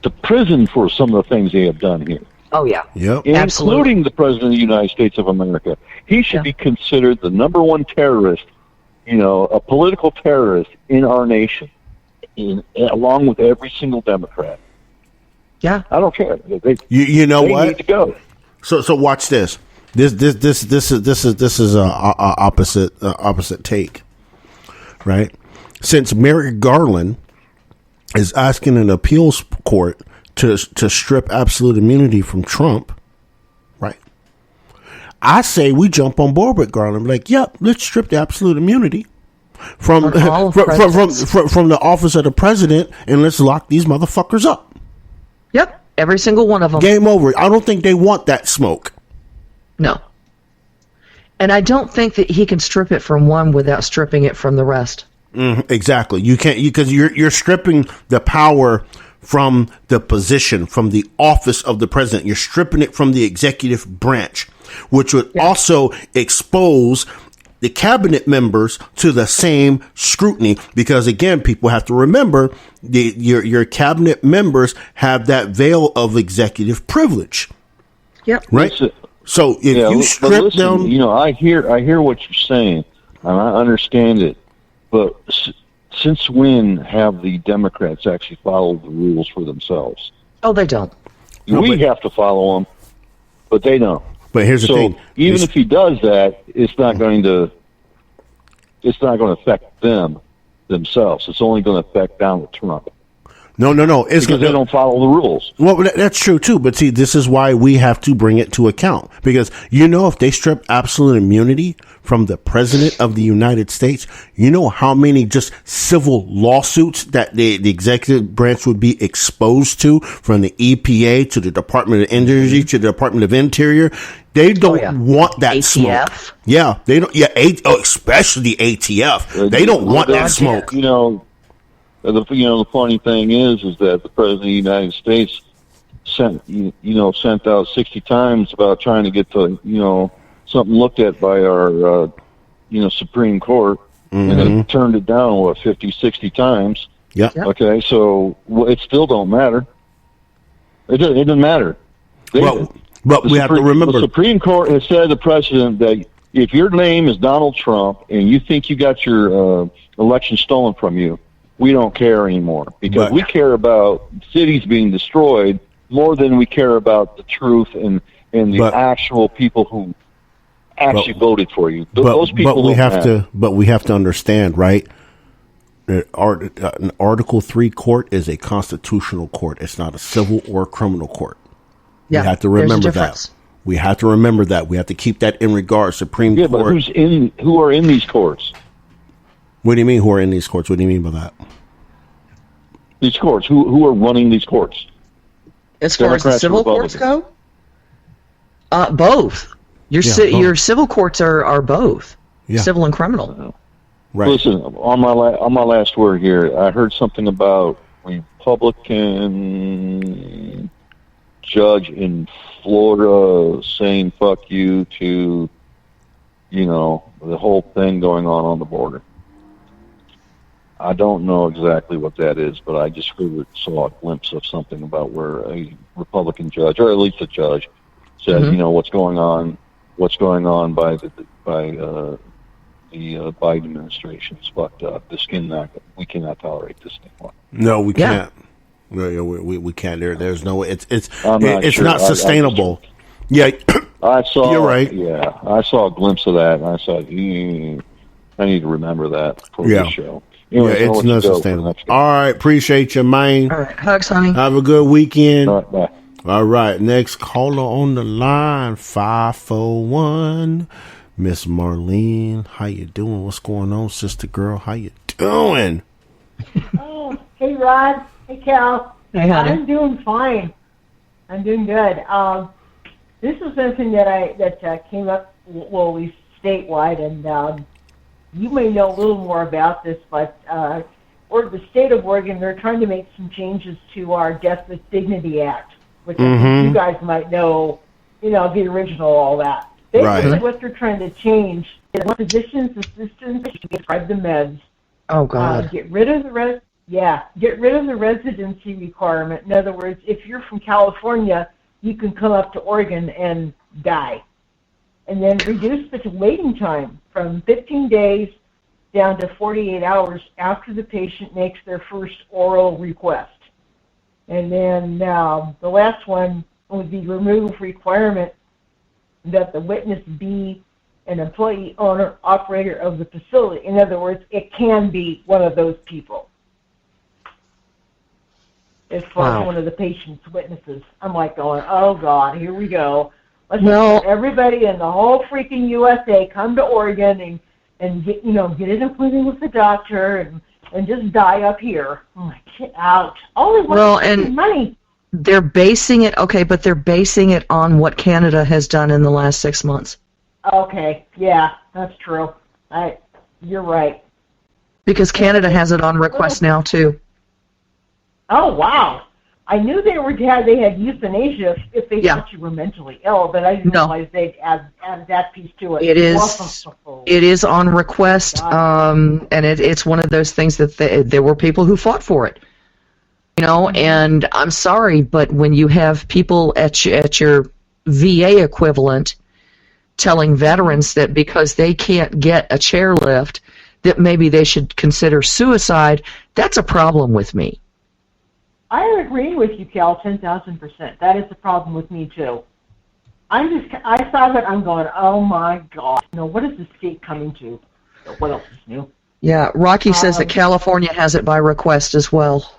to prison for some of the things they have done here. Oh, yeah. Yep. Including the President of the United States of America. He should be considered the number one terrorist, a political terrorist in our nation, along with every single Democrat. Yeah. I don't care. You know what? They need to go. So watch this. This is a opposite take, right? Since Merrick Garland is asking an appeals court to strip absolute immunity from Trump, right? I say we jump on board with Garland. Like, yep, let's strip the absolute immunity from the office of the president, and let's lock these motherfuckers up. Yep, every single one of them. Game over. I don't think they want that smoke. No. And I don't think that he can strip it from one without stripping it from the rest. Exactly. You can't, because you're stripping the power from the position, from the office of the president. You're stripping it from the executive branch, which would also expose the cabinet members to the same scrutiny. Because again, people have to remember your cabinet members have that veil of executive privilege. Yep. Right. So if you strip down, I hear what you're saying, and I understand it. But since when have the Democrats actually followed the rules for themselves? Oh, they don't. We have to follow them, but they don't. But here's the thing: even if he does that, it's not going to affect themselves. It's only going to affect Donald Trump. No. Because they don't follow the rules. Well, that's true, too. But see, this is why we have to bring it to account. Because, if they strip absolute immunity from the president of the United States, you know how many just civil lawsuits that the executive branch would be exposed to, from the EPA to the Department of Energy to the Department of Interior. They don't want that ATF. smoke. Yeah, they don't. Yeah, especially ATF. They don't want that smoke. The funny thing is that the President of the United States sent out 60 times about trying to get something looked at by our Supreme Court, and they turned it down 50, 60 times. Yeah. Okay, so it still don't matter. It doesn't matter. But we have to remember, the Supreme Court has said to the president that if your name is Donald Trump and you think you got your election stolen from you, we don't care anymore, because we care about cities being destroyed more than we care about the truth and the actual people who actually voted for you. Those people we have to understand, right? An Article 3 court is a constitutional court. It's not a civil or criminal court. Yeah, we have to remember that. We have to remember that. We have to keep that in regard. Supreme Court. But who are in these courts? What do you mean, who are in these courts? What do you mean by that? These courts. Who are running these courts? As far as the civil courts go? Both. Your civil courts are both. Yeah. Civil and criminal. Right. Listen, on my last word here, I heard something about Republican judge in Florida saying "fuck you" to, the whole thing going on the border. I don't know exactly what that is, but I just saw a glimpse of something about where a Republican judge, or at least a judge, said, Mhm. what's going on by the Biden administration is fucked up. We cannot tolerate this anymore. No, we can't. We can't. There's no. It's sure. not sustainable. I saw. You're right. Yeah, I saw a glimpse of that, and I thought, I need to remember that for this show. Anyways, it's not sustainable. All right, appreciate you, man. All right, hugs, honey. Have a good weekend. All right, bye. All right, next caller on the line, 541. Miss Marlene, how you doing? What's going on, sister girl? How you doing? Oh, hey, Rod. Hey, Cal. Hey, honey. I'm doing fine. I'm doing good. This is something that came up, well, at least statewide, and you may know a little more about this, but or the state of Oregon, they're trying to make some changes to our Death with Dignity Act, which I think you guys might know, the original, all that. Basically, what they're trying to change is physicians' assistants can prescribe the meds. Oh, God. Get rid of the residency requirement. In other words, if you're from California, you can come up to Oregon and die. And then reduce the waiting time from 15 days down to 48 hours after the patient makes their first oral request. And then the last one would be remove requirement that the witness be an employee, owner, operator of the facility. In other words, it can be one of those people. As far as one of the patient's witnesses. I'm like going, oh, God, here we go. Let's let everybody in the whole freaking USA come to Oregon and get an appointment with the doctor and just die up here. I'm like, get out. All they want is money. They're basing it, but they're basing it on what Canada has done in the last 6 months. Okay, yeah, that's true. You're right. Because Canada has it on request now, too. Oh, wow. I knew they had euthanasia if they thought you were mentally ill, but I didn't realize they'd add that piece to it. It is on request, and it's one of those things that there were people who fought for it. And I'm sorry, but when you have people at your VA equivalent telling veterans that because they can't get a chairlift, that maybe they should consider suicide, that's a problem with me. I agree with you, Cal, 10,000%. That is the problem with me, too. I saw that, I'm going, oh, my God. What is the state coming to? What else is new? Yeah, Rocky says that California has it by request as well.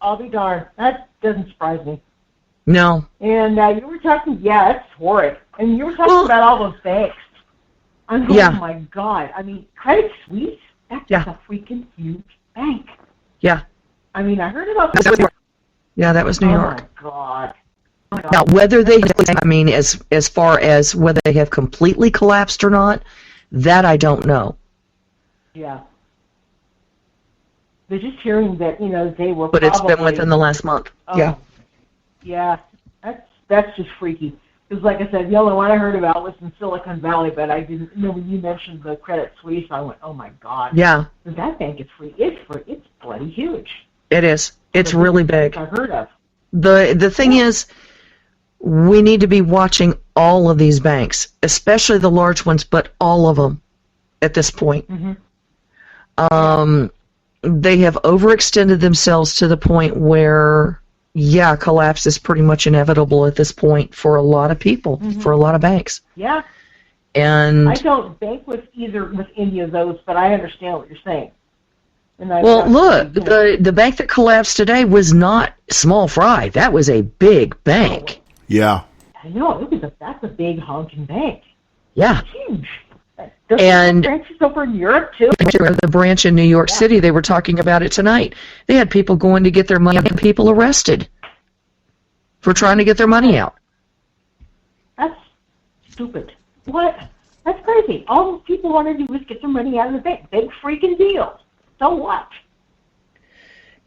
I'll be darned. That doesn't surprise me. No. And you were talking, it's horrid. And you were talking about all those banks. I'm going, oh, my God. I mean, Credit Suisse, that's a freaking huge bank. Yeah. I mean, I heard about that. Yeah, that was New York. Oh, my God. Now, whether they, as far as whether they have completely collapsed or not, that I don't know. Yeah. They're just hearing that, they were But it's been within the last month. Yeah. Yeah, that's just freaky. Because, like I said, the only one I heard about was in Silicon Valley, but I didn't know when you mentioned the Credit Suisse, I went, oh, my God. Yeah. That bank is free. It's bloody huge. It is. It's really big. I've heard of. The thing is, we need to be watching all of these banks, especially the large ones, but all of them at this point. Mm-hmm. They have overextended themselves to the point where, collapse is pretty much inevitable at this point for a lot of people, for a lot of banks. Yeah. And I don't bank with any of those, but I understand what you're saying. Look, the bank that collapsed today was not small fry. That was a big bank. Yeah. I know. That's a big honking bank. Yeah. It's huge. And branches over in Europe, too. The branch in New York City, they were talking about it tonight. They had people going to get their money and people arrested for trying to get their money out. That's stupid. What? That's crazy. All those people want to do is get their money out of the bank. Big freaking deal. So what?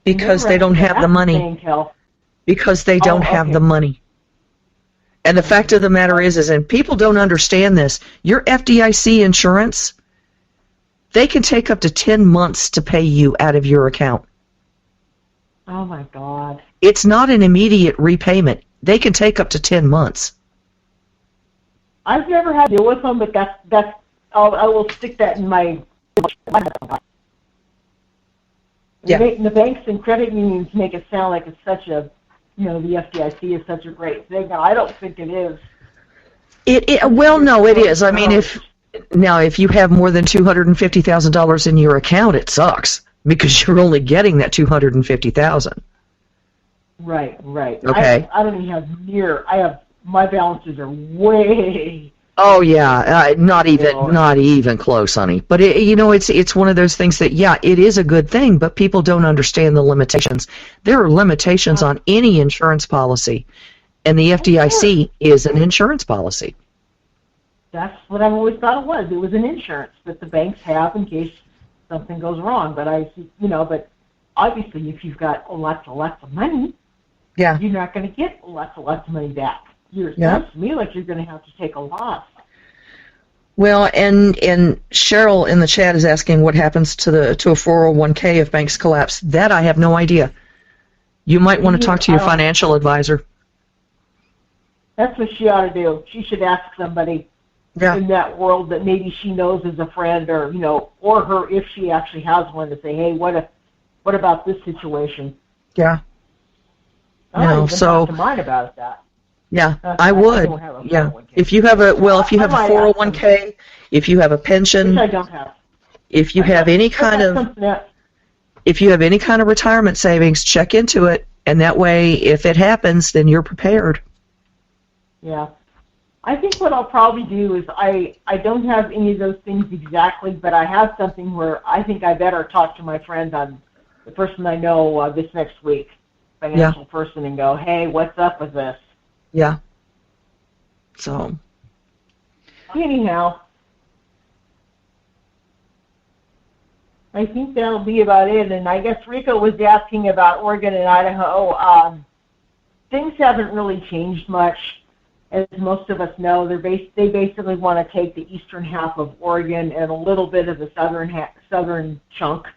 Because they don't have the money. Because they don't have the money. And the fact of the matter is, and people don't understand this, your FDIC insurance They can take up to 10 months to pay you out of your account. Oh my God. It's not an immediate repayment. They can take up to 10 months. I've never had to deal with them, but I will stick that in my. Yeah. The banks and credit unions make it sound like it's such a, the FDIC is such a great thing. And I don't think it is. Well, no, it is. I mean, if you have more than $250,000 in your account, it sucks because you're only getting that $250,000. Right. Okay. I don't even have my balances are way. Oh yeah, not even close, honey. But it's one of those things that it is a good thing, but people don't understand the limitations. There are limitations on any insurance policy, and the FDIC is an insurance policy. That's what I've always thought it was. It was an insurance that the banks have in case something goes wrong. But but obviously, if you've got lots of money, you're not going to get lots of money back. It sounds to me like you're going to have to take a loss. Well, and Cheryl in the chat is asking what happens to a 401k if banks collapse. That I have no idea. You might want to talk to your financial advisor. That's what she ought to do. She should ask somebody in that world that maybe she knows as a friend, or her if she actually has one, to say, hey, what about this situation? Yeah. I don't even talk to mine about that. Yeah, I would. If you have a 401k, if you have a pension, which I don't have. If you have any kind of retirement savings, check into it, and that way, if it happens, then you're prepared. Yeah, I think what I'll probably do is I don't have any of those things exactly, but I have something where I think I better talk to my friend on the person I know this next week, financial person, and go, hey, what's up with this? Yeah. So. Anyhow, I think that'll be about it. And I guess Rico was asking about Oregon and Idaho. Things haven't really changed much, as most of us know. They basically want to take the eastern half of Oregon and a little bit of the southern chunk.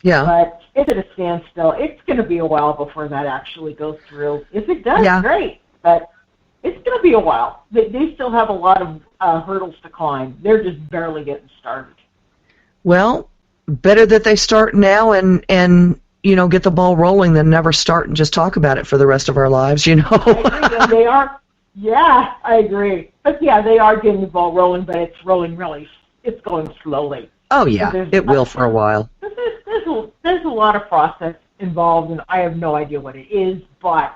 Yeah. But it's at a standstill. It's going to be a while before that actually goes through. If it does, great. But it's going to be a while. They still have a lot of hurdles to climb. They're just barely getting started. Well, better that they start now and get the ball rolling than never start and just talk about it for the rest of our lives, I agree. They are. Yeah, I agree. But they are getting the ball rolling, but it's rolling really. It's going slowly. Oh yeah, it will for a while. There's a lot of process involved, and I have no idea what it is, but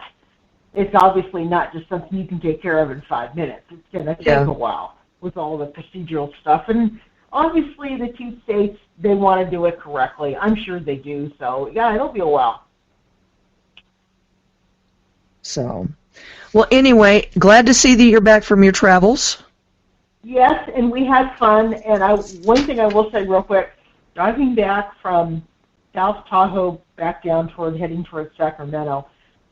it's obviously not just something you can take care of in 5 minutes. It's going to take a while with all the procedural stuff. And obviously the two states, they want to do it correctly. I'm sure they do. So, it'll be a while. So, well, anyway, glad to see that you're back from your travels. Yes, and we had fun. And one thing I will say real quick, driving back from South Tahoe back down heading towards Sacramento,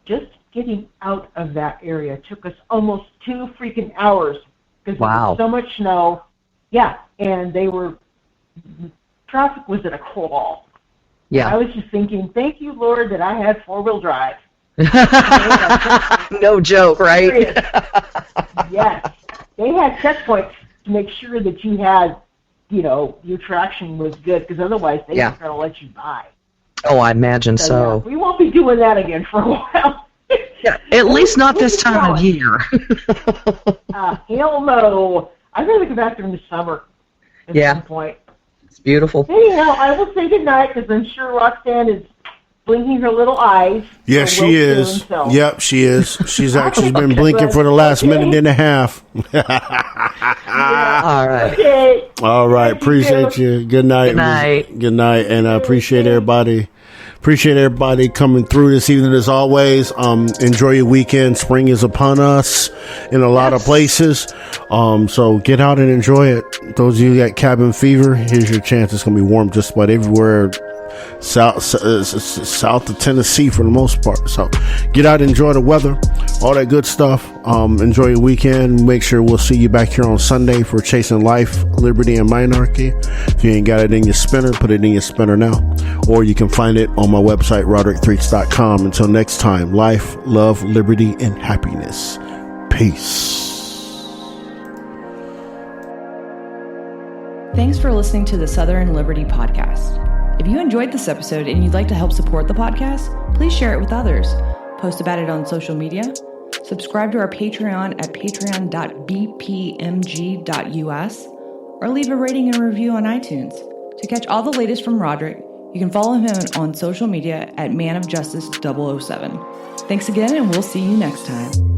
just getting out of that area took us almost 2 freaking hours because there was so much snow. Yeah, and traffic was at a crawl. Yeah. I was just thinking, thank you, Lord, that I had 4-wheel drive. No joke, right? Yes. They had checkpoints to make sure that you had, your traction was good, because otherwise they weren't going to let you by. Oh, I imagine so. We won't be doing that again for a while. Yeah, at least not this time of year. Hell no. I'd rather go back there in the summer at some point. It's beautiful. Anyhow, I will say goodnight because I'm sure Roxanne is blinking her little eyes. Yes, she is. Yep, she is. She's actually been blinking for the last minute and a half. All right. Okay. All right. Appreciate you. Good night. Good night. And I appreciate everybody. Appreciate everybody coming through this evening as always. Enjoy your weekend. Spring is upon us in a lot of places. So get out and enjoy it. Those of you that got cabin fever, here's your chance. It's going to be warm just about everywhere south of Tennessee for the most part. So get out, enjoy the weather, all that good stuff. Enjoy your weekend. Make sure we'll see you back here on Sunday for Chasing Life, Liberty, and Monarchy. If you ain't got it in your spinner, put it in your spinner now. Or you can find it on my website, roderickthreeks.com. Until next time, life, love, liberty, and happiness. Peace. Thanks for listening to the Southern Liberty Podcast. If you enjoyed this episode and you'd like to help support the podcast, please share it with others. Post about it on social media. Subscribe to our Patreon at patreon.bpmg.us or leave a rating and review on iTunes. To catch all the latest from Roderick, you can follow him on social media at manofjustice007. Thanks again, and we'll see you next time.